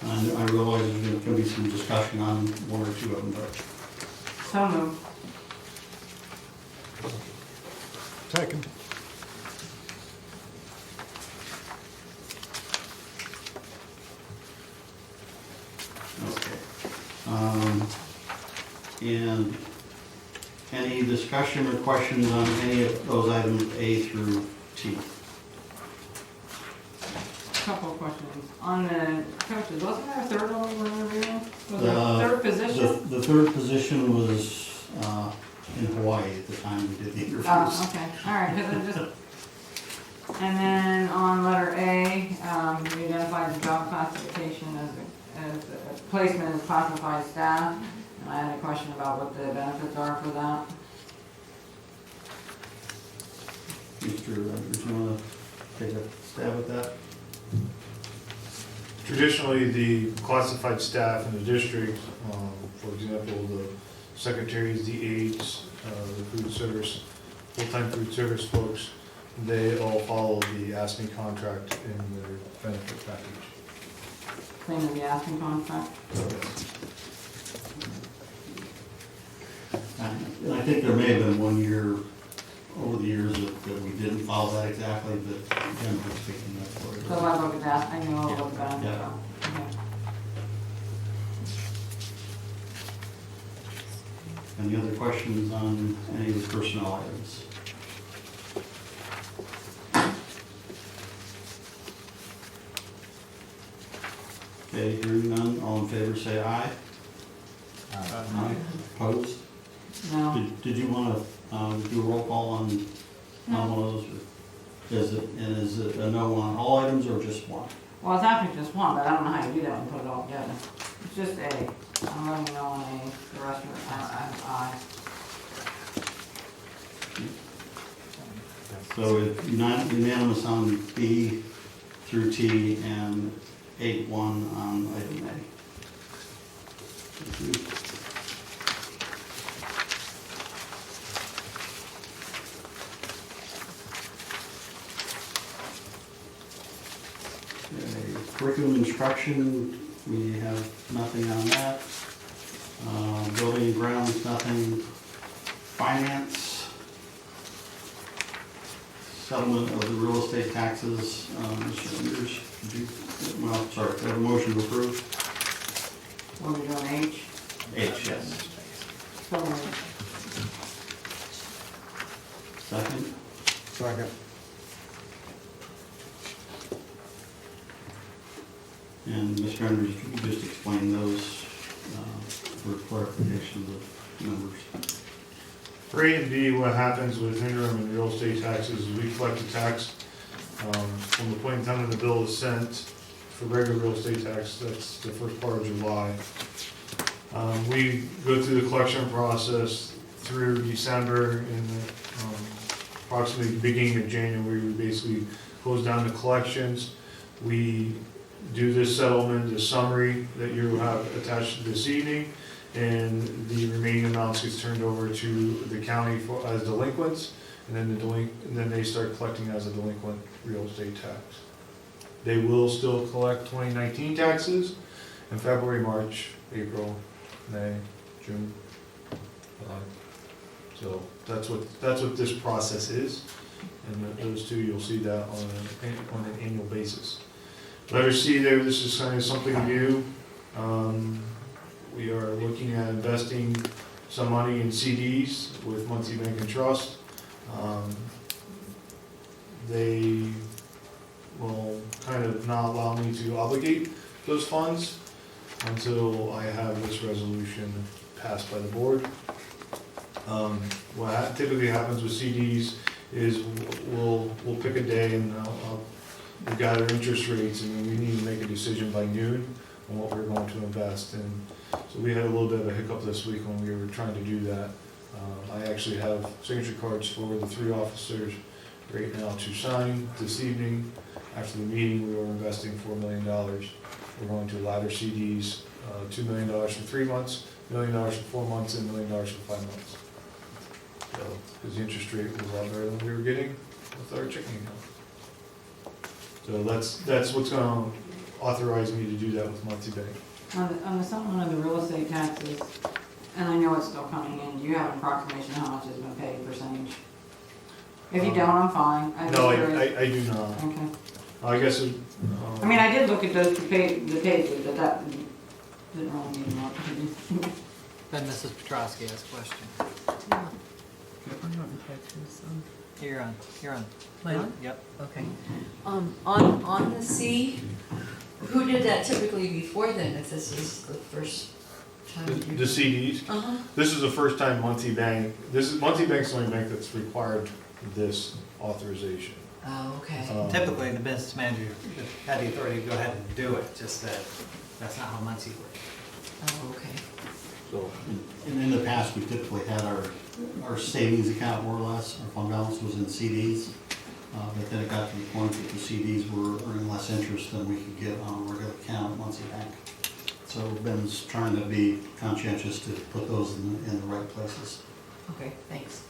And I realize there's going to be some discussion on one or two of them, but. So moved. Second. Okay. And any discussion or questions on any of those items A through T? Couple of questions. On the coaches, wasn't there a third one we were reviewing? Was there a The- third position? The third position was in Hawaii at the time we did the interviews. Oh, okay, all right, 'cause I just, and then on letter A, we identified the job classification as a placement as classified staff. And I had a question about what the benefits are for that. Mr. Rogers, you want to take a stab at that? Traditionally, the classified staff in the district, for example, the secretaries, the aides, the food service, full-time food service folks, they all follow the ASME contract in their benefit package. Same as the asking contract. And I think there may have been one year over the years that we didn't follow that exactly, but generally speaking, that's what it is. So if I look at that, I know what the benefits Yeah. are. Okay. Any other questions on any of the personnel items? Okay, hearing none, all in favor say aye. Aye. Opposed? No. Did you want to do a roll call on one of those? Is it a no on all items or just one? Well, it's actually just one, but I don't know how you do that and put it all together. It's just A. I'm letting you know on A, the rest of it, I. So it's unanimous on B through T and 8-1 on item A. Thank you. Okay, curriculum instruction, we have nothing on that. Building and grounds, nothing. Finance, settlement of the real estate taxes, Mr. Andrews, did you, well, sorry, I have a motion to approve. What are we doing, H? H, yes. So moved. Second? Second. And Mr. Andrews, could you just explain those for clarification of numbers? For A and B, what happens with interim and real estate taxes is we collect the tax from the point in time when the bill is sent for regular real estate tax, that's the first part of July. We go through the collection process through December and approximately beginning of January, we basically close down the collections. We do this settlement, the summary that you have attached this evening, and the remaining amounts gets turned over to the county as delinquents, and then they start collecting as a delinquent real estate tax. They will still collect 2019 taxes in February, March, April, May, June. So that's what this process is, and those two, you'll see that on an annual basis. Letter C there, this is kind of something new. We are looking at investing some money in CDs with Muncie Bank and Trust. They will kind of not allow me to obligate those funds until I have this resolution passed by the board. What typically happens with CDs is we'll pick a day and we'll gather interest rates, and we need to make a decision by noon on what we're going to invest. And so we had a little bit of a hiccup this week when we were trying to do that. I actually have signature cards for the 3 officers right now to sign this evening. After the meeting, we were investing $4 million. We're going to ladder CDs, $2 million for 3 months, $1 million for 4 months, and $1 million for 5 months. So, because the interest rate was a lot better than we were getting with our checking account. So that's what's going to authorize me to do that with Muncie Bank. On the settlement of the real estate taxes, and I know it's still coming in, do you have an approximation how much has been paid percentage? If you don't, I'm fine. No, I do not. Okay. I guess it. I mean, I did look at those the pages, but that didn't really mean much. Then Mrs. Petrosky has a question. Yeah. You're on, you're on. Am I on? Yep. Okay. On the C, who did that typically before then, if this is the first time? The CDs? Uh-huh. This is the first time Muncie Bank, Muncie Bank's the only bank that's required this authorization. Oh, okay. Typically, the business manager had the authority to go ahead and do it, just that that's not how Muncie works. Oh, okay. So, And in the past, we typically had our savings account more or less, our fund balance was in CDs. But then it got to the point that the CDs were earning less interest than we could get on a regular account at Muncie Bank. So Ben's trying to be conscientious to put those in the right places. Okay, thanks.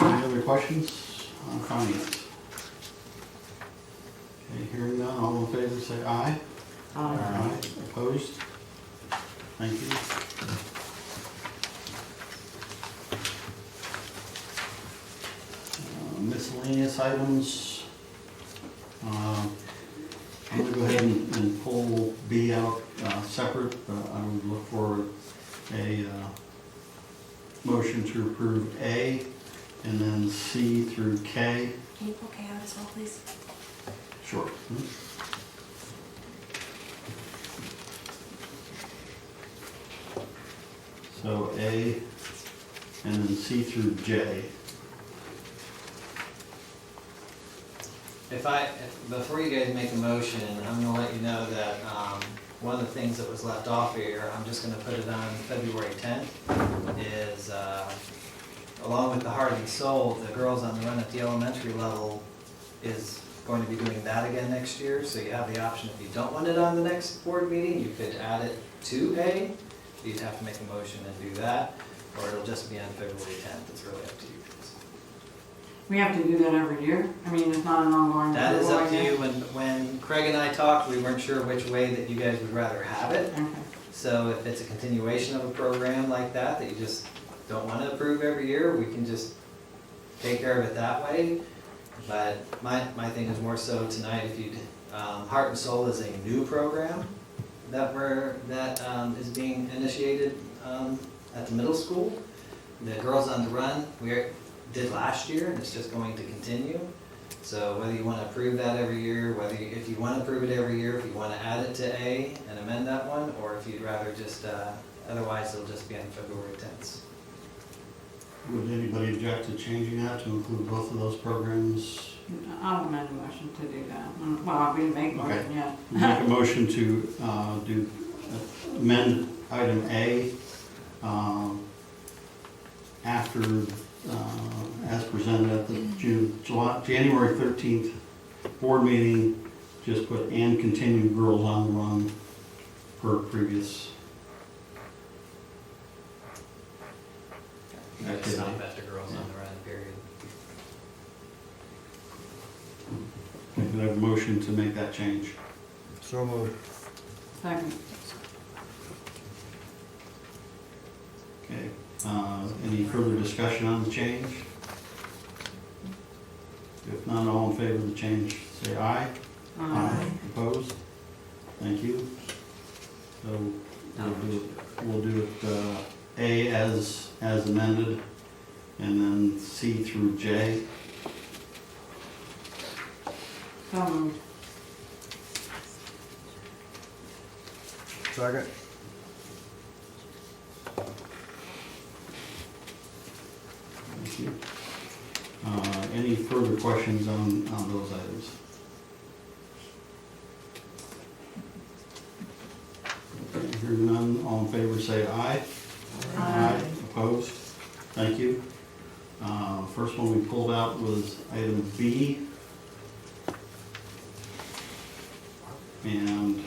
Any other questions on finance? Okay, hearing none, all in favor say aye. Aye. Opposed? Thank you. Miscellaneous items. I'm going to go ahead and pull B out separate, but I would look for a motion to approve A, and then C through K. Can you pull K out as well, please? Sure. So A, and then C through J. Before you guys make a motion, I'm gonna let you know that, one of the things that was left off here, I'm just gonna put it on February 10th, is, along with the Heart and Soul, the Girls on the Run at the elementary level is going to be doing that again next year, so you have the option, if you don't want it on the next board meeting, you could add it to A. You'd have to make a motion and do that, or it'll just be on February 10th, it's really up to you. We have to do that every year? I mean, it's not an ongoing. That is up to you. When Craig and I talked, we weren't sure which way that you guys would rather have it. Okay. So if it's a continuation of a program like that you just don't want to approve every year, we can just take care of it that way. But my thing is more so tonight, if you'd, Heart and Soul is a new program that is being initiated at the middle school. The Girls on the Run, we did last year, and it's just going to continue. So whether you want to approve that every year, if you want to approve it every year, if you want to add it to A and amend that one, or if you'd rather just, otherwise it'll just be on February 10th. Would anybody object to changing that to include both of those programs? I'll amend the motion to do that. Well, we didn't make a motion yet. Make a motion to amend item A after, as presented at the January 13th board meeting, just put and continue Girls on the Run per previous activity. Stop after Girls on the Run, period. Could I have a motion to make that change? So moved. Second. Okay, any further discussion on the change? If none, all in favor of the change, say aye. Aye. Opposed? Thank you. So we'll do it, A as amended, and then C through J. So moved. Second? Thank you. Any further questions on those items? Okay, hearing none, all in favor say aye. Aye. Opposed? Thank you. First one we pulled out was item B. And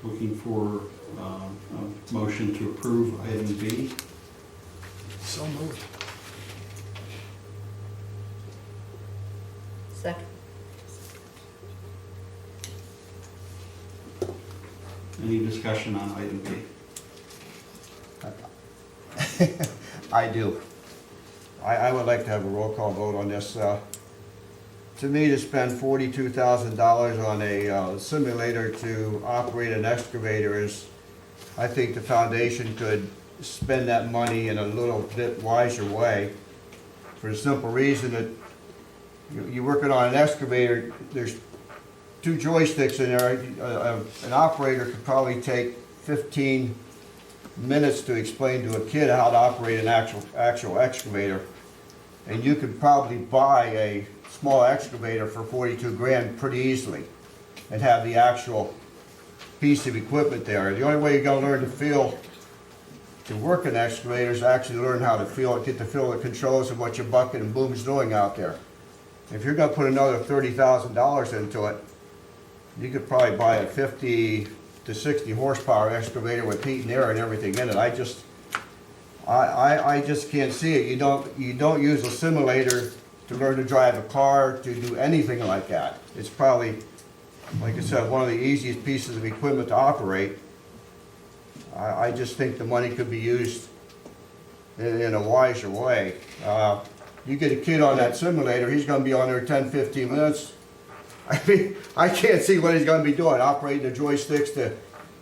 looking for a motion to approve item B. So moved. Second. Any discussion on item B? I do. I would like to have a roll call vote on this. To me, to spend $42,000 on a simulator to operate an excavator is, I think the foundation could spend that money in a little bit wiser way, for the simple reason that you're working on an excavator, there's two joysticks in there. An operator could probably take 15 minutes to explain to a kid how to operate an actual excavator. And you could probably buy a small excavator for 42 grand pretty easily and have the actual piece of equipment there. The only way you're gonna learn to feel to work an excavator is actually learn how to feel it, get to feel the controls of what your bucket and boom's doing out there. If you're gonna put another $30,000 into it, you could probably buy a 50 to 60 horsepower excavator with heat and air and everything in it. I just can't see it. You don't use a simulator to learn to drive a car, to do anything like that. It's probably, like I said, one of the easiest pieces of equipment to operate. I just think the money could be used in a wiser way. You get a kid on that simulator, he's gonna be on there 10, 15 minutes. I mean, I can't see what he's gonna be doing, operating the joysticks.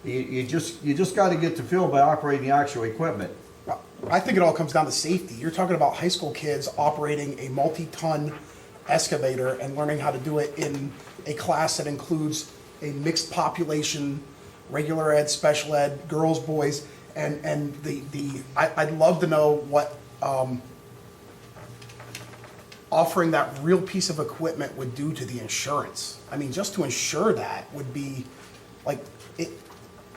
You just gotta get the feel by operating the actual equipment. I think it all comes down to safety. You're talking about high school kids operating a multi-ton excavator and learning how to do it in a class that includes a mixed population, regular ed, special ed, girls, boys, and I'd love to know what offering that real piece of equipment would do to the insurance. I mean, just to insure that would be like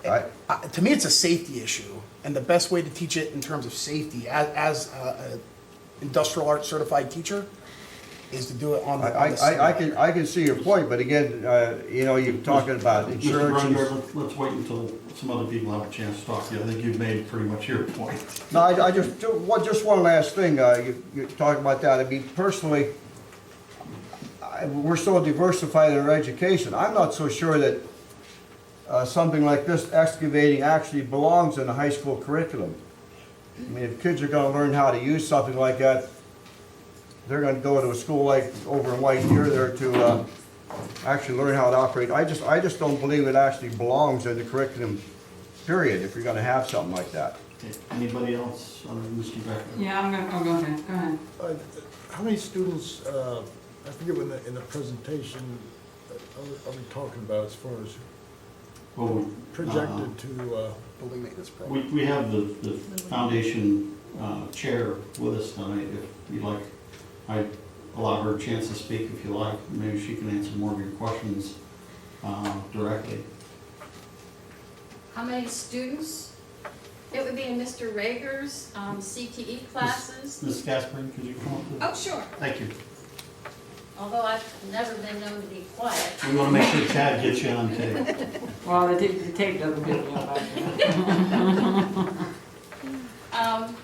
to me, it's a safety issue. And the best way to teach it in terms of safety, as an industrial arts certified teacher, is to do it on the I can see your point, but again, you're talking about insurance. Mr. Brunberg, let's wait until some other people have a chance to talk to you. I think you've made pretty much your point. No, just one last thing. You're talking about that. I mean, personally, we're so diversified in our education. I'm not so sure that something like this excavating actually belongs in a high school curriculum. I mean, if kids are going to learn how to use something like that, they're going to go to a school like over in White Deer there to actually learn how to operate. I just don't believe it actually belongs in the curriculum, period, if you're going to have something like that. Okay. Anybody else other than Mr. Becker? Yeah, go ahead, go ahead. How many students, I forget when in the presentation, are we talking about as far as projected to building maintenance program? We have the foundation chair with us tonight. If you'd like, I'd allow her a chance to speak if you like. Maybe she can answer more of your questions directly. How many students? It would be in Mr. Rager's CTE classes. Ms. Gaspard, could you come up with? Oh, sure. Thank you. Although I've never been known to be quiet. We want to make sure Chad gets you on tape. Well, the tape doesn't get me on.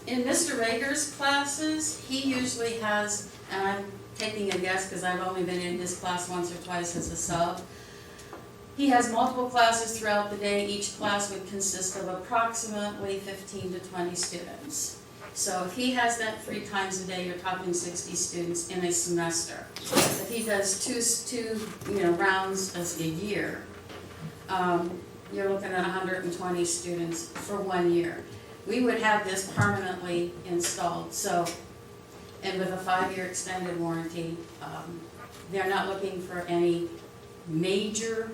In Mr. Rager's classes, he usually has, and I'm taking a guess because I've only been in his class once or twice as a sub, He has multiple classes throughout the day. Each class would consist of approximately 15 to 20 students. So if he has that 3 times a day, you're talking 60 students in a semester. If he does two rounds a year, you're looking at 120 students for 1 year. We would have this permanently installed, so, and with a 5-year extended warranty, they're not looking for any major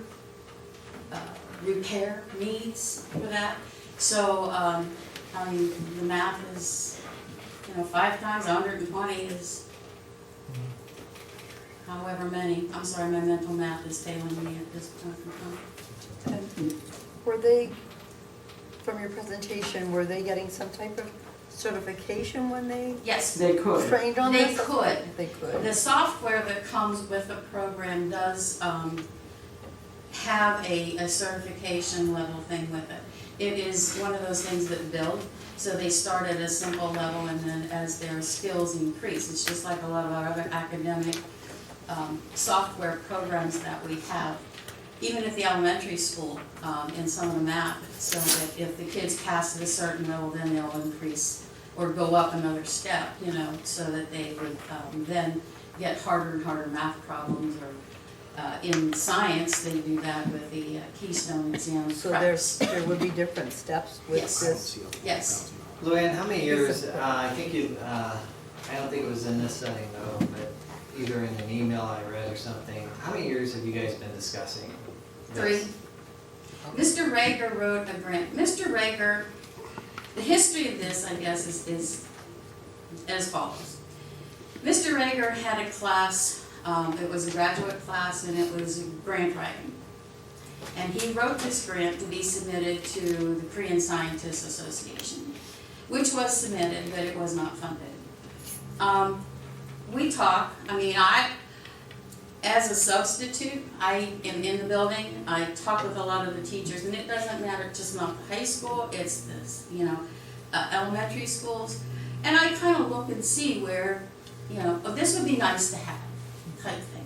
repair needs for that. So, I mean, the math is, 5 times 120 is however many. I'm sorry, my mental math is failing me at this point in time. And were they, from your presentation, were they getting some type of certification when they Yes. They could. trained on They this? could. They could. The software that comes with the program does have a certification level thing with it. It is one of those things that build, so they start at a simple level and then as their skills increase, it's just like a lot of our other academic software programs that we have. Even at the elementary school, in some of the math, so that if the kids pass at a certain level, then they'll increase or go up another step, so that they would then get harder and harder math problems. Or in science, they do that with the Keystone exam. So there would be different steps with Yes. this? Yes. Luann, how many years, I think you, I don't think it was in this setting though, but either in an email I read or something, how many years have you guys been discussing this? 3. Mr. Rager wrote a grant. Mr. Rager, the history of this, I guess, is as follows. Mr. Rager had a class, it was a graduate class, and it was grant writing. And he wrote this grant to be submitted to the Korean Scientists Association, which was submitted, but it was not funded. We talk, as a substitute, I am in the building, I talk with a lot of the teachers, and it doesn't matter, just not the high school, it's this, elementary schools. And I kind of look and see where, this would be nice to have, type thing.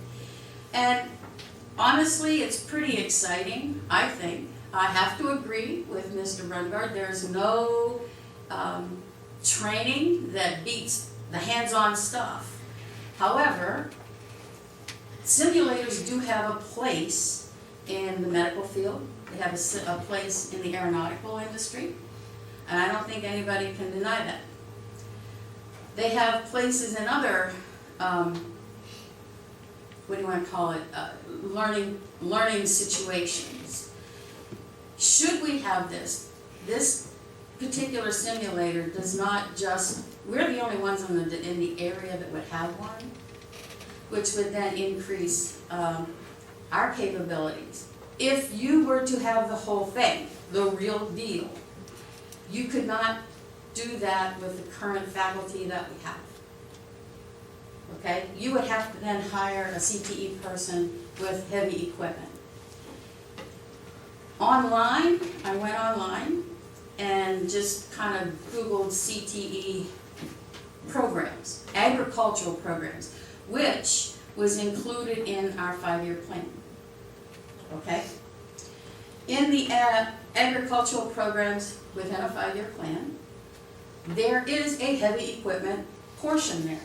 And honestly, it's pretty exciting, I think. I have to agree with Mr. Brungard, there's no training that beats the hands-on stuff. However, simulators do have a place in the medical field. They have a place in the aeronautical industry, and I don't think anybody can deny that. They have places in other, what do you want to call it, learning situations. Should we have this? This particular simulator does not just, we're the only ones in the area that would have one, which would then increase our capabilities. If you were to have the whole thing, the real deal, you could not do that with the current faculty that we have. Okay? You would have to then hire a CTE person with heavy equipment. Online, I went online and just kind of Googled CTE programs, agricultural programs, which was included in our 5-year plan. Okay? In the agricultural programs within a 5-year plan, there is a heavy equipment portion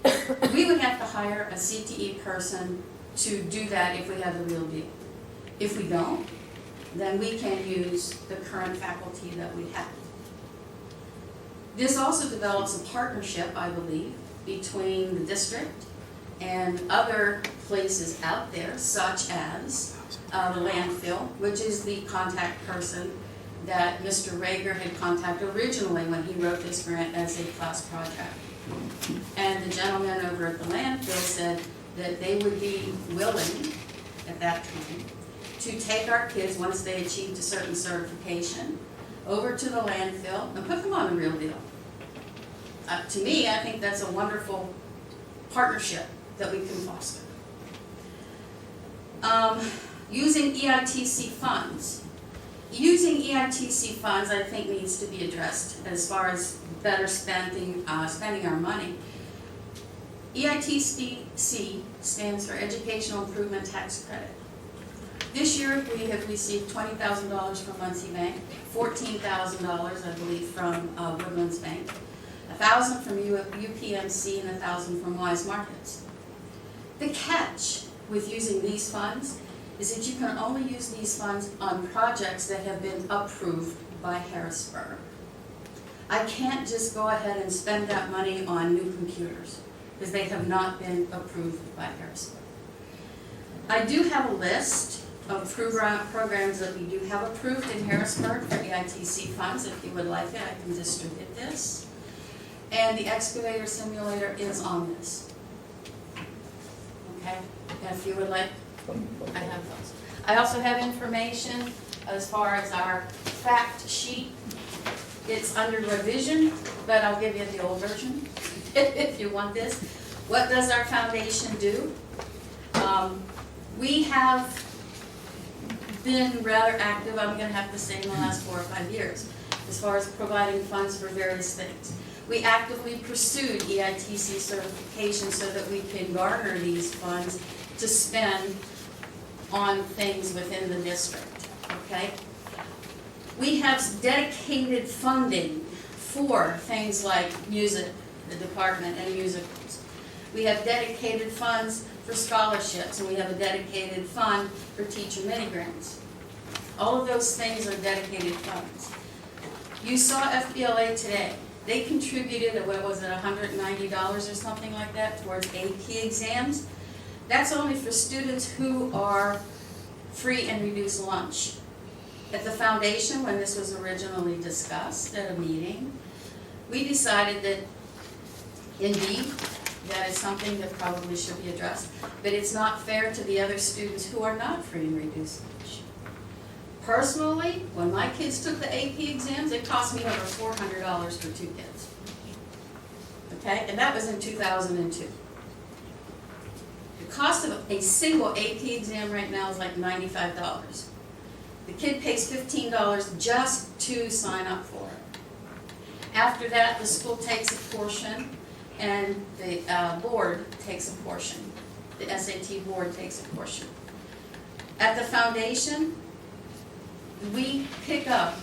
there. We would have to hire a CTE person to do that if we have the real deal. If we don't, then we can use the current faculty that we have. This also develops a partnership, I believe, between the district and other places out there, such as the landfill, which is the contact person that Mr. Rager had contacted originally when he wrote this grant as a class project. And the gentleman over at the landfill said that they would be willing, at that time, to take our kids, once they achieved a certain certification, over to the landfill and put them on the real deal. To me, I think that's a wonderful partnership that we can foster. Using EITC funds. Using EITC funds, I think, needs to be addressed as far as better spending our money. EITC stands for Educational Improvement Tax Credit. This year, we have received $20,000 from Muncie Bank, $14,000, I believe, from Woodlands Bank, $1,000 from UPMC, and $1,000 from Wise Markets. The catch with using these funds is that you can only use these funds on projects that have been approved by Harrisburg. I can't just go ahead and spend that money on new computers because they have not been approved by Harrisburg. I do have a list of programs that we do have approved in Harrisburg for EITC funds. If you would like it, I can distribute this. And the excavator simulator is on this. Okay, and if you would like, I have those. I also have information as far as our fact sheet. It's under revision, but I'll give you the old version if you want this. What does our foundation do? We have been rather active, I'm going to have to say, in the last 4 or 5 years, as far as providing funds for various things. We actively pursued EITC certification so that we can garner these funds to spend on things within the district, okay? We have dedicated funding for things like music, the department, and musicals. We have dedicated funds for scholarships, and we have a dedicated fund for teacher mini grants. All of those things are dedicated funds. You saw FBLA today. They contributed, what was it, $190 or something like that towards AP exams. That's only for students who are free and reduced lunch. At the foundation, when this was originally discussed at a meeting, we decided that indeed that is something that probably should be addressed, but it's not fair to the other students who are not free and reduced lunch. Personally, when my kids took the AP exams, it cost me over $400 for 2 kids. Okay, and that was in 2002. The cost of a single AP exam right now is like $95. The kid pays $15 just to sign up for it. After that, the school takes a portion, and the board takes a portion. The SAT board takes a portion. At the foundation, we pick up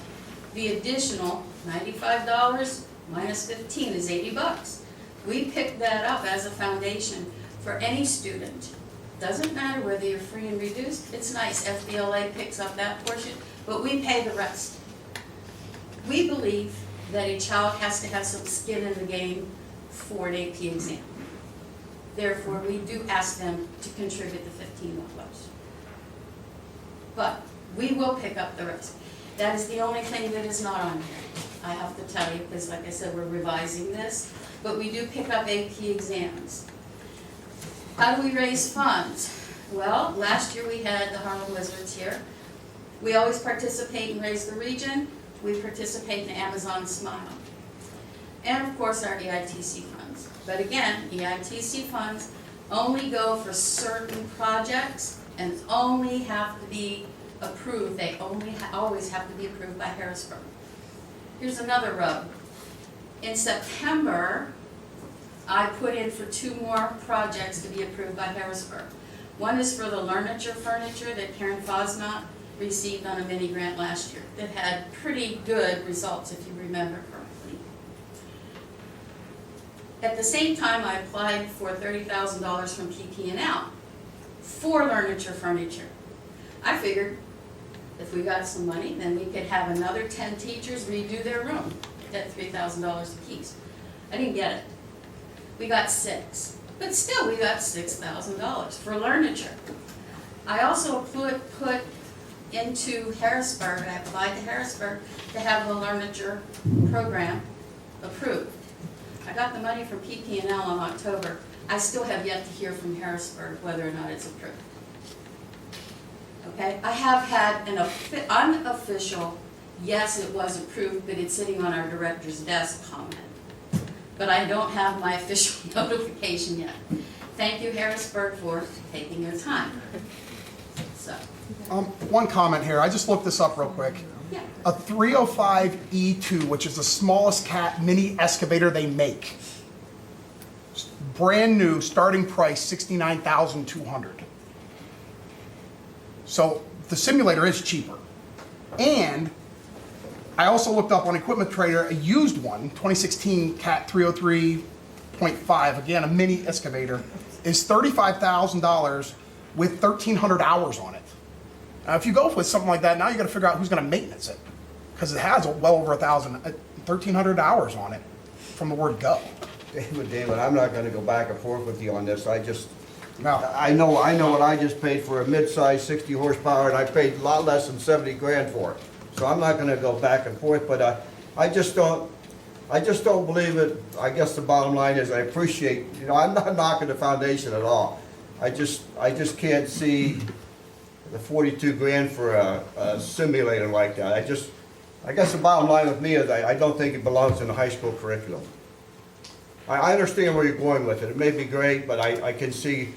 the additional $95 minus 15 is $80. We pick that up as a foundation for any student. Doesn't matter whether you're free and reduced, it's nice, FBLA picks up that portion, but we pay the rest. We believe that a child has to have some skin in the game for an AP exam. Therefore, we do ask them to contribute the $15. But we will pick up the rest. That is the only thing that is not on here, I have to tell you, because like I said, we're revising this, but we do pick up AP exams. How do we raise funds? Well, last year we had the Harlem Wizards here. We always participate in Raise the Region. We participate in Amazon Smile. And of course our EITC funds. But again, EITC funds only go for certain projects and only have to be approved. They only always have to be approved by Harrisburg. Here's another rub. In September, I put in for 2 more projects to be approved by Harrisburg. One is for the Learniture furniture that Karen Fosnot received on a mini grant last year that had pretty good results, if you remember correctly. At the same time, I applied for $30,000 from PP&L for Learniture furniture. I figured if we got some money, then we could have another 10 teachers redo their room at $3,000 apiece. I didn't get it. We got 6, but still we got $6,000 for Learniture. I also put into Harrisburg, I applied to Harrisburg to have the Learniture program approved. I got the money from PP&L in October. I still have yet to hear from Harrisburg whether or not it's approved. Okay, I have had an unofficial, yes, it was approved, but it's sitting on our director's desk comment. But I don't have my official notification yet. Thank you, Harrisburg, for taking your time. So. One comment here, I just looked this up real quick. Yeah. A 305E2, which is the smallest cat mini excavator they make. Brand new, starting price $69,200. So the simulator is cheaper. And I also looked up on Equipment Trader, a used one, 2016 Cat 303.5, again, a mini excavator, is $35,000 with 1,300 hours on it. Now, if you go with something like that, now you gotta figure out who's gonna maintenance it. Because it has well over 1,300 hours on it from the word go. David, I'm not gonna go back and forth with you on this. I know what I just paid for a mid-size 60 horsepower, and I paid a lot less than 70 grand for it. So I'm not gonna go back and forth, but I just don't believe it. I guess the bottom line is I appreciate, I'm not knocking the foundation at all. I just can't see the 42 grand for a simulator like that. I guess the bottom line with me is I don't think it belongs in the high school curriculum. I understand where you're going with it. It may be great, but I can see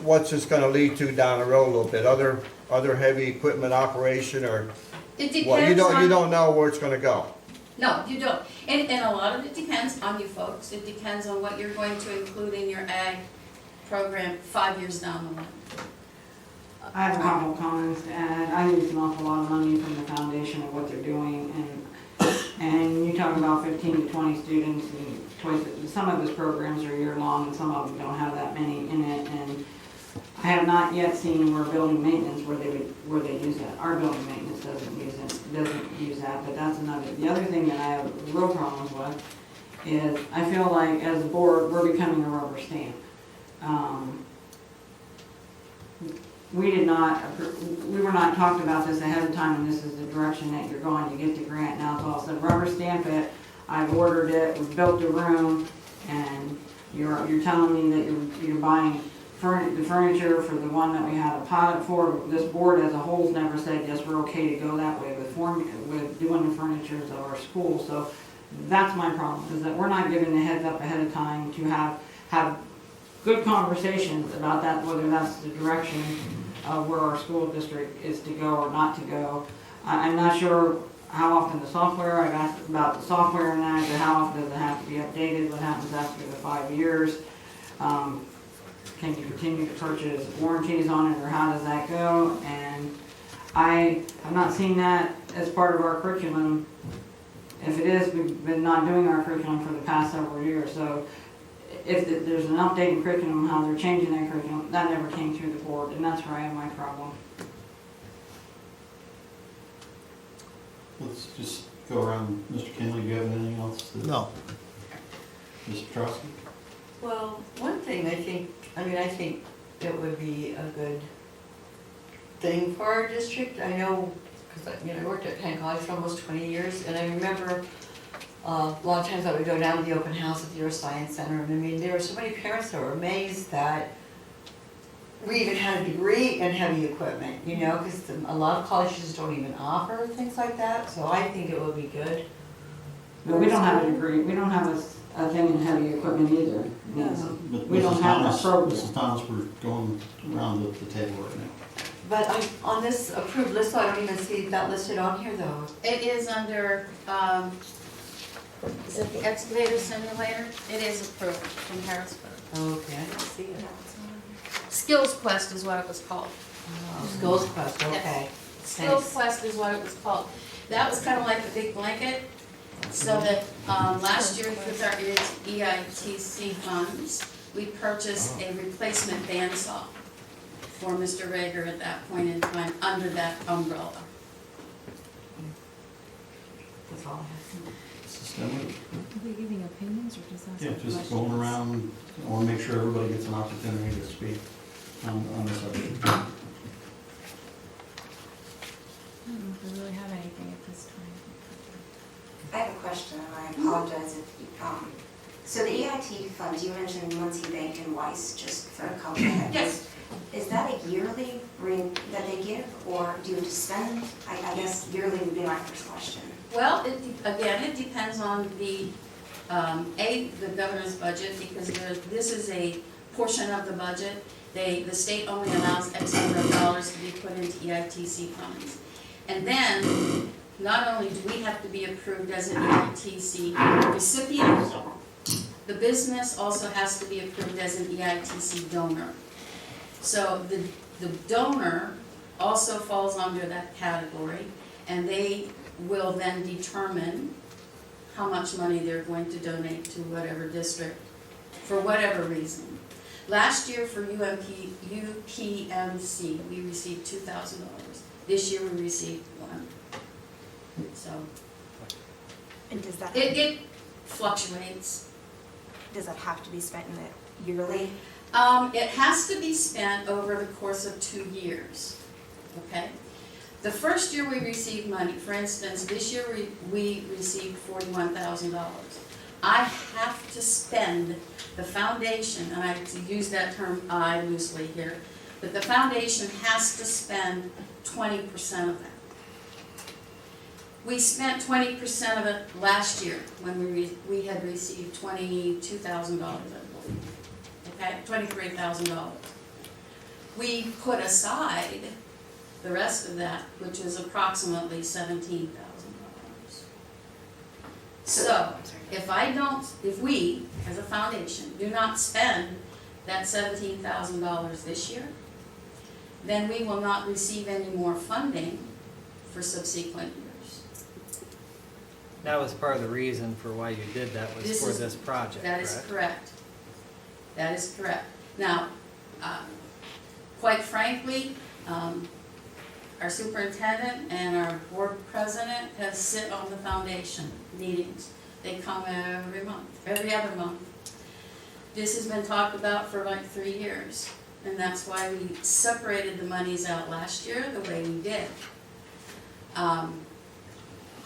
what's this gonna lead to down the road a little bit. Other heavy equipment operation or, It depends well, on. you don't know where it's gonna go. No, you don't. And a lot of it depends on you folks. It depends on what you're going to include in your ag program 5 years down the line. I have a couple of comments to add. I used an awful lot of money from the foundation of what they're doing, and you talk about 15 to 20 students, and some of those programs are year-long, and some of them don't have that many in it, and I have not yet seen where building maintenance, where they use that. Our building maintenance doesn't use that, but that's another. The other thing that I have real problems with is I feel like as a board, we're becoming a rubber stamp. We were not talked about this ahead of time, and this is the direction that you're going to get the grant. Now it's all said, rubber stamp it, I've ordered it, we've built the room, and you're telling me that you're buying the furniture for the one that we had a pilot for. This board as a whole's never said, yes, we're okay to go that way with doing the furniture of our school. So that's my problem, is that we're not giving the heads up ahead of time to have good conversations about that, whether that's the direction of where our school district is to go or not to go. I'm not sure how often the software, I've asked about the software and that, but how often does it have to be updated, what happens after the 5 years? Can you continue to purchase warranties on it, or how does that go? And I have not seen that as part of our curriculum. If it is, we've been not doing our curriculum for the past several years. So if there's an update in curriculum, how they're changing their curriculum, that never came through the board, and that's where I have my problem. Let's just go around. Mr. Kinley, do you have anything else? No. Ms. Petrowski? Well, one thing I think it would be a good thing for our district. I know, because I worked at Penn College for almost 20 years, and I remember a lot of times I would go down to the open house at the Euroscience Center, and there were so many parents that were amazed that we even had a degree in heavy equipment, because a lot of colleges don't even offer things like that, so I think it would be good. But we don't have a degree, we don't have a thing in heavy equipment either. But We don't have that program. Mrs. Thomas, we're going around the table right now. But on this approved list, I don't even see that listed on here though. It is under, is it the excavator simulator? It is approved from Harrisburg. Okay, I don't see it. Skills Quest is what it was called. Oh, Skills Quest, okay. Skills Thanks. Quest is what it was called. That was kind of like a big blanket, so that last year with our EITC funds, we purchased a replacement bandsaw for Mr. Rager at that point in time, under that umbrella. That's all I have. Are we giving opinions or just asking Yeah, just questions? going around. I want to make sure everybody gets an opportunity to speak on this subject. I don't know if we really have anything at this time. I have a question, and I apologize if you, so the EIT funds, you mentioned Muncie Bank and Weiss, just for a couple of minutes. Yes. Is that a yearly ring that they give, or do you have to spend? I guess yearly would be my first question. Well, again, it depends on the governor's budget, because this is a portion of the budget. The state only allows X number of dollars to be put into EITC funds. And then, not only do we have to be approved as an EITC recipient, the business also has to be approved as an EITC donor. So the donor also falls under that category, and they will then determine how much money they're going to donate to whatever district, for whatever reason. Last year for UPMC, we received $2,000. This year we received $1. So And does that, it fluctuates. does that have to be spent in it yearly? It has to be spent over the course of 2 years, okay? The first year we received money, for instance, this year we received $41,000. I have to spend the foundation, and I use that term "I" loosely here, but the foundation has to spend 20% of that. We spent 20% of it last year when we had received $22,000, I believe. Okay, $23,000. We put aside the rest of that, which is approximately $17,000. So, if we, as a foundation, do not spend that $17,000 this year, then we will not receive any more funding for subsequent years. That was part of the reason for why you did that, was for this project, That is correct. That is correct. Now, quite frankly, our superintendent and our board president have sit on the foundation meetings. They come every month, every other month. This has been talked about for like 3 years, and that's why we separated the monies out last year the way we did.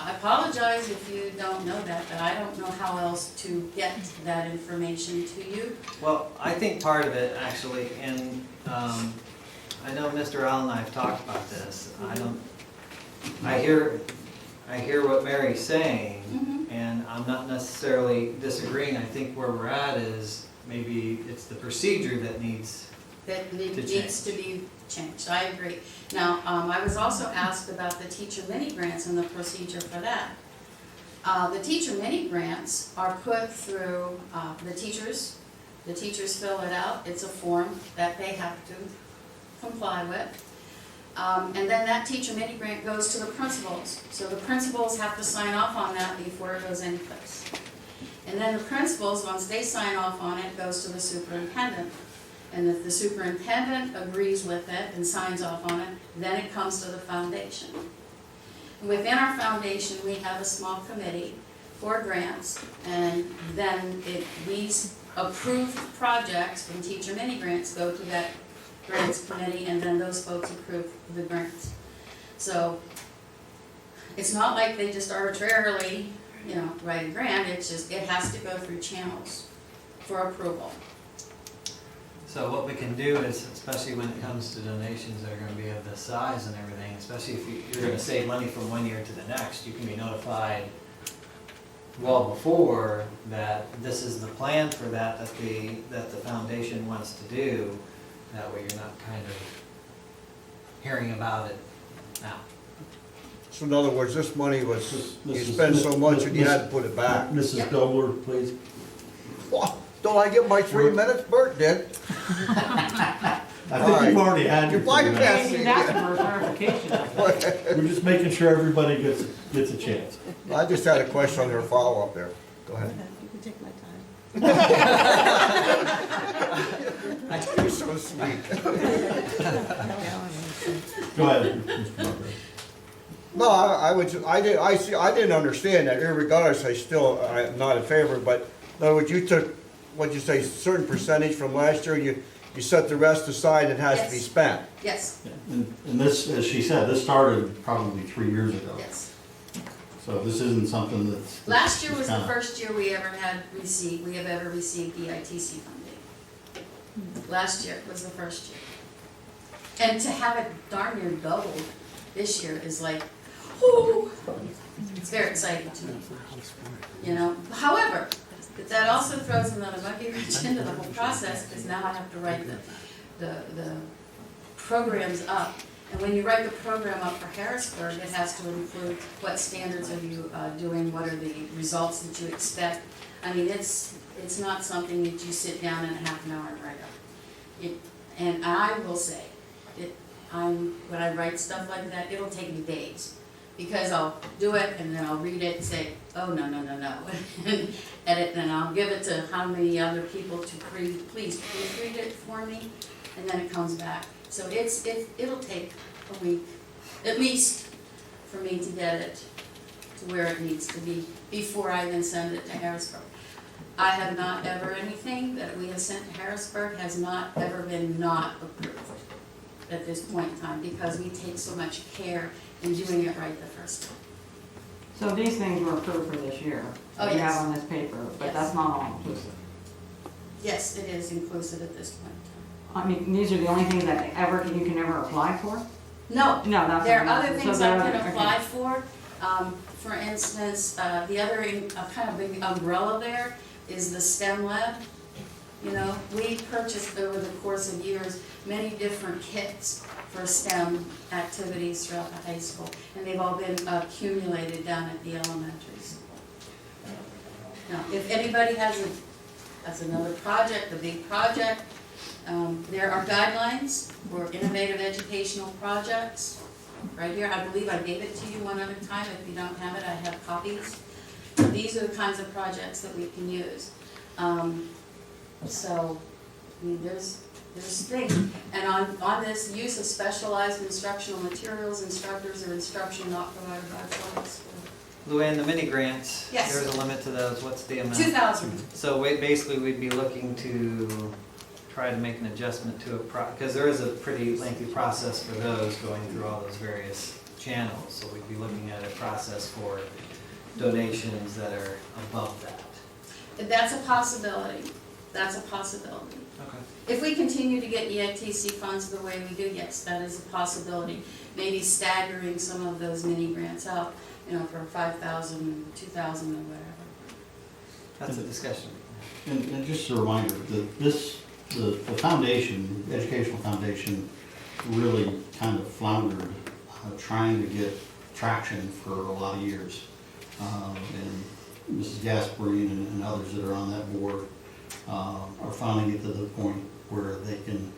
I apologize if you don't know that, but I don't know how else to get that information to you. Well, I think part of it actually, and I know Mr. Allen and I have talked about this. I hear what Mary's saying, and I'm not necessarily disagreeing. I think where we're at is maybe it's the procedure that needs That needs to be changed. I agree. Now, I was also asked about the teacher mini grants and the procedure for that. The teacher mini grants are put through the teachers. The teachers fill it out. It's a form that they have to comply with. And then that teacher mini grant goes to the principals. So the principals have to sign off on that before it goes anyplace. And then the principals, once they sign off on it, goes to the superintendent. And if the superintendent agrees with it and signs off on it, then it comes to the foundation. Within our foundation, we have a small committee for grants, and then these approved projects from teacher mini grants go to that grants committee, and then those folks approve the grants. So it's not like they just arbitrarily, write a grant. It's just, it has to go through channels for approval. So what we can do is, especially when it comes to donations that are going to be of this size and everything, especially if you're going to save money from one year to the next, you can be notified well before that this is the plan for that the foundation wants to do. That way you're not kind of hearing about it now. So in other words, this money was, you spent so much and you had to put it back. Mrs. Dobler, please. What? Don't I get my 3 minutes? Bert did. I think you've already had your 3 minutes. He's asking for clarification. We're just making sure everybody gets a chance. I just had a question on your follow-up there. Go ahead. You can take my time. You're so sweet. Go ahead, Mr. Marbury. No, I didn't understand that. Irregardless, I'm not in favor, but in other words, you took, what'd you say, certain percentage from last year, you set the rest aside and it has to be Yes. spent. Yes, And this, as she said, this started probably 3 years ago. yes. So this isn't something that's. Last year was the kinda- first year we have ever received EITC funding. Last year was the first year. And to have it darn near doubled this year is like, whoo, it's very exciting to me. However, but that also throws another monkey wrench into the whole process, because now I have to write the programs up. And when you write the program up for Harrisburg, it has to include what standards are you doing, what are the results that you expect. I mean, it's not something that you sit down in a half an hour and write up. And I will say, when I write stuff like that, it'll take me days. Because I'll do it and then I'll read it and say, oh, no, no, no, no. And edit, and I'll give it to how many other people to please proofread it for me, and then it comes back. So it'll take a week, at least, for me to get it to where it needs to be before I then send it to Harrisburg. I have not ever, anything that we have sent to Harrisburg has not ever been not approved at this point in time, because we take so much care in doing it right the first time. So these things were approved for this year? Oh, that we yes. have on this paper, but Yes. that's not all inclusive? Yes, it is inclusive at this point in time. I mean, these are the only things that you can ever apply for? No, No, that's. there are not- other so things there I are can other- apply okay. for. For instance, the other kind of big umbrella there is the STEM lab. You know, we purchased over the course of years many different kits for STEM activities throughout the high school, and they've all been accumulated down at the elementary school. Now, if anybody has another project, a big project, there are guidelines for innovative educational projects. Right here, I believe I gave it to you one other time. If you don't have it, I have copies. These are the kinds of projects that we can use. So, I mean, there's things. And on this, use of specialized instructional materials, instructors or instruction not provided by the public school. Luann, the mini grants, Yes. there's a limit to those, what's the amount? 2,000. So basically, we'd be looking to try to make an adjustment to because there is a pretty lengthy process for those, going through all those various channels. So we'd be looking at a process for donations that are above that. That's a possibility. That's a possibility. Okay. If we continue to get EITC funds the way we do, yes, that is a possibility. Maybe staggering some of those mini grants out, you know, for 5,000, 2,000 or whatever. That's a discussion. And just a reminder, that the foundation, the educational foundation, really kind of floundered trying to get traction for a lot of years. And Mrs. Gasparini and others that are on that board are finally get to the point where they can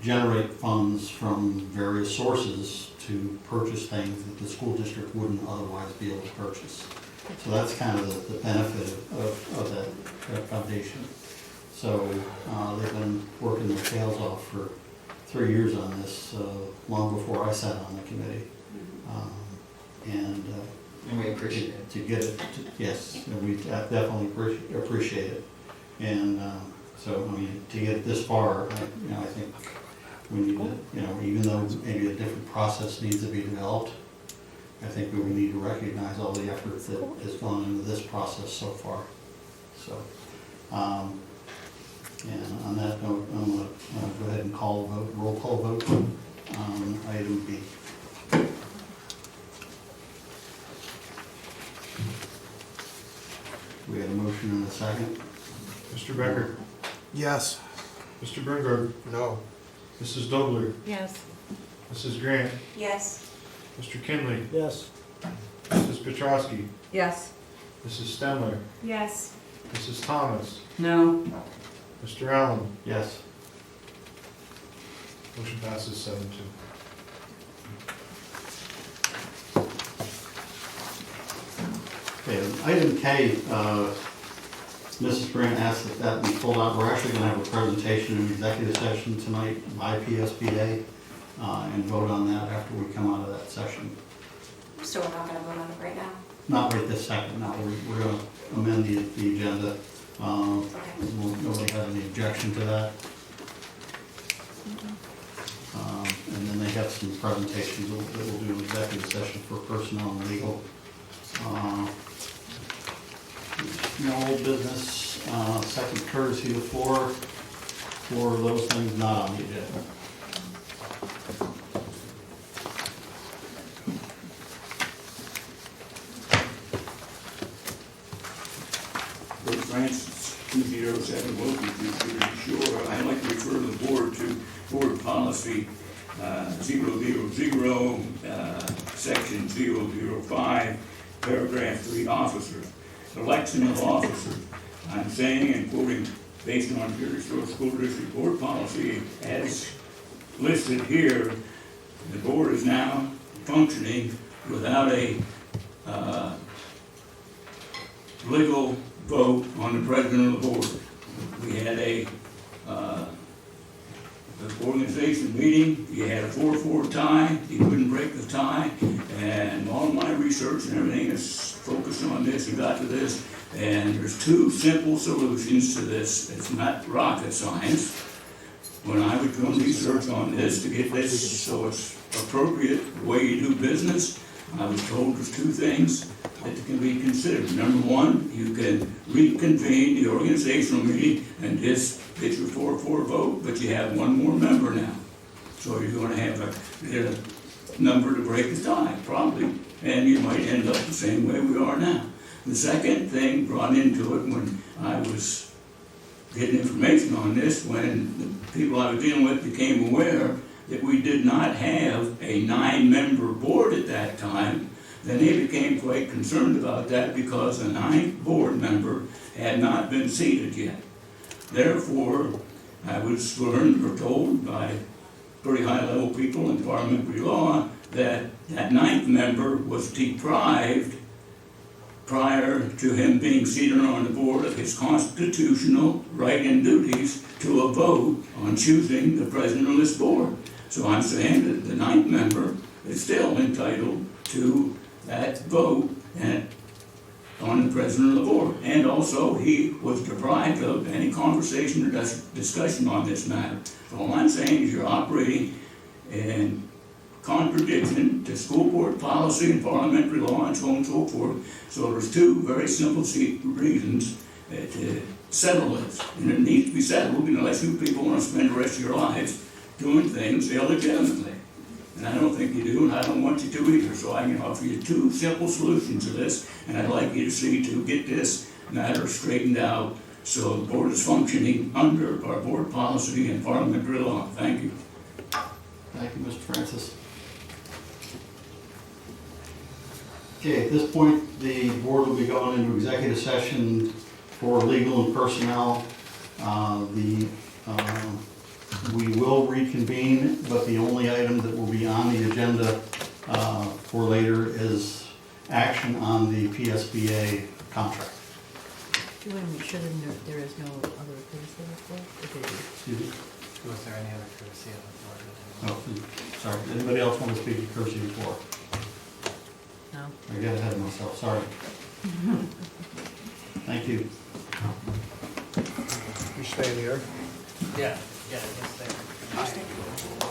generate funds from various sources to purchase things that the school district wouldn't otherwise be able to purchase. So that's kind of the benefit of that foundation. So they've been working their tails off for 3 years on this, long before I sat on the committee. And we appreciate it. To get it, yes, and we definitely appreciate it. And so, I mean, to get this far, I think we need to, even though maybe a different process needs to be developed, I think we need to recognize all the effort that has gone into this process so far. So, and on that note, I'm going to go ahead and call a vote, roll call vote on item B. We had a motion and a second. Mr. Becker? Yes. Mr. Bernberg? No. Mrs. Dobler? Yes. Mrs. Grant? Yes. Mr. Kinley? Yes. Mrs. Petrowski? Yes. Mrs. Stemler? Yes. Mrs. Thomas? No. Mr. Allen? Yes. Motion passes 7-2. Okay, item K, Mrs. Grant asked that that be pulled out. We're actually going to have a presentation in executive session tonight by PSBA and vote on that after we come out of that session. So we're not gonna vote on it right now? Not right this second, no, we're going to amend the agenda. Nobody has any objection to that. And then they have some presentations that we'll do in executive session for personnel and legal. No old business, second courtesy of the floor for those things not on the agenda. Francis, 207 Wilkie Street, pretty sure. I'd like to refer the board to board policy 000, section 005, paragraph 3, officers. Selection of officers. I'm saying and quoting, based on Jersey Shore School District Board policy as listed here, the board is now functioning without a legal vote on the president of the board. We had a the organization meeting, you had a 4-4 tie, you couldn't break the tie, and all my research and everything is focused on this and got to this, and there's two simple solutions to this. It's not rocket science. When I was doing research on this to get this so it's appropriate the way you do business, I was told there's two things that can be considered. Number one, you can reconvene the organizational meeting and just get your 4-4 vote, but you have one more member now. So you're gonna have a number to break the tie, probably, and you might end up the same way we are now. The second thing brought into it when I was getting information on this, when the people I was dealing with became aware that we did not have a 9-member board at that time, then they became quite concerned about that because the 9th board member had not been seated yet. Therefore, I was learned or told by pretty high-level people in parliamentary law that that 9th member was deprived prior to him being seated on the board of his constitutional right and duties to a vote on choosing the president of this board. So I'm saying that the 9th member is still entitled to that vote on the president of the board. And also, he was deprived of any conversation or discussion on this matter. So all I'm saying is you're operating in contradiction to school board policy and parliamentary law and so on and so forth. So there's two very simple reasons to settle this. And it needs to be settled unless you people want to spend the rest of your lives doing things illegitimately. And I don't think you do, and I don't want you to either. So I can offer you two simple solutions to this, and I'd like you to see to get this matter straightened out so the board is functioning under our board policy and parliamentary law. Thank you. Thank you, Mr. Francis. Okay, at this point, the board will be going into executive session for legal and personnel. We will reconvene, but the only item that will be on the agenda for later is action on the PSBA contract. Do you want to make sure that there is no other courtesy report? Excuse me? Was there any other courtesy on the board? Oh, sorry. Anybody else want to speak to courtesy report? No. I got ahead of myself, sorry. Thank you. You stay there. Yeah, just there.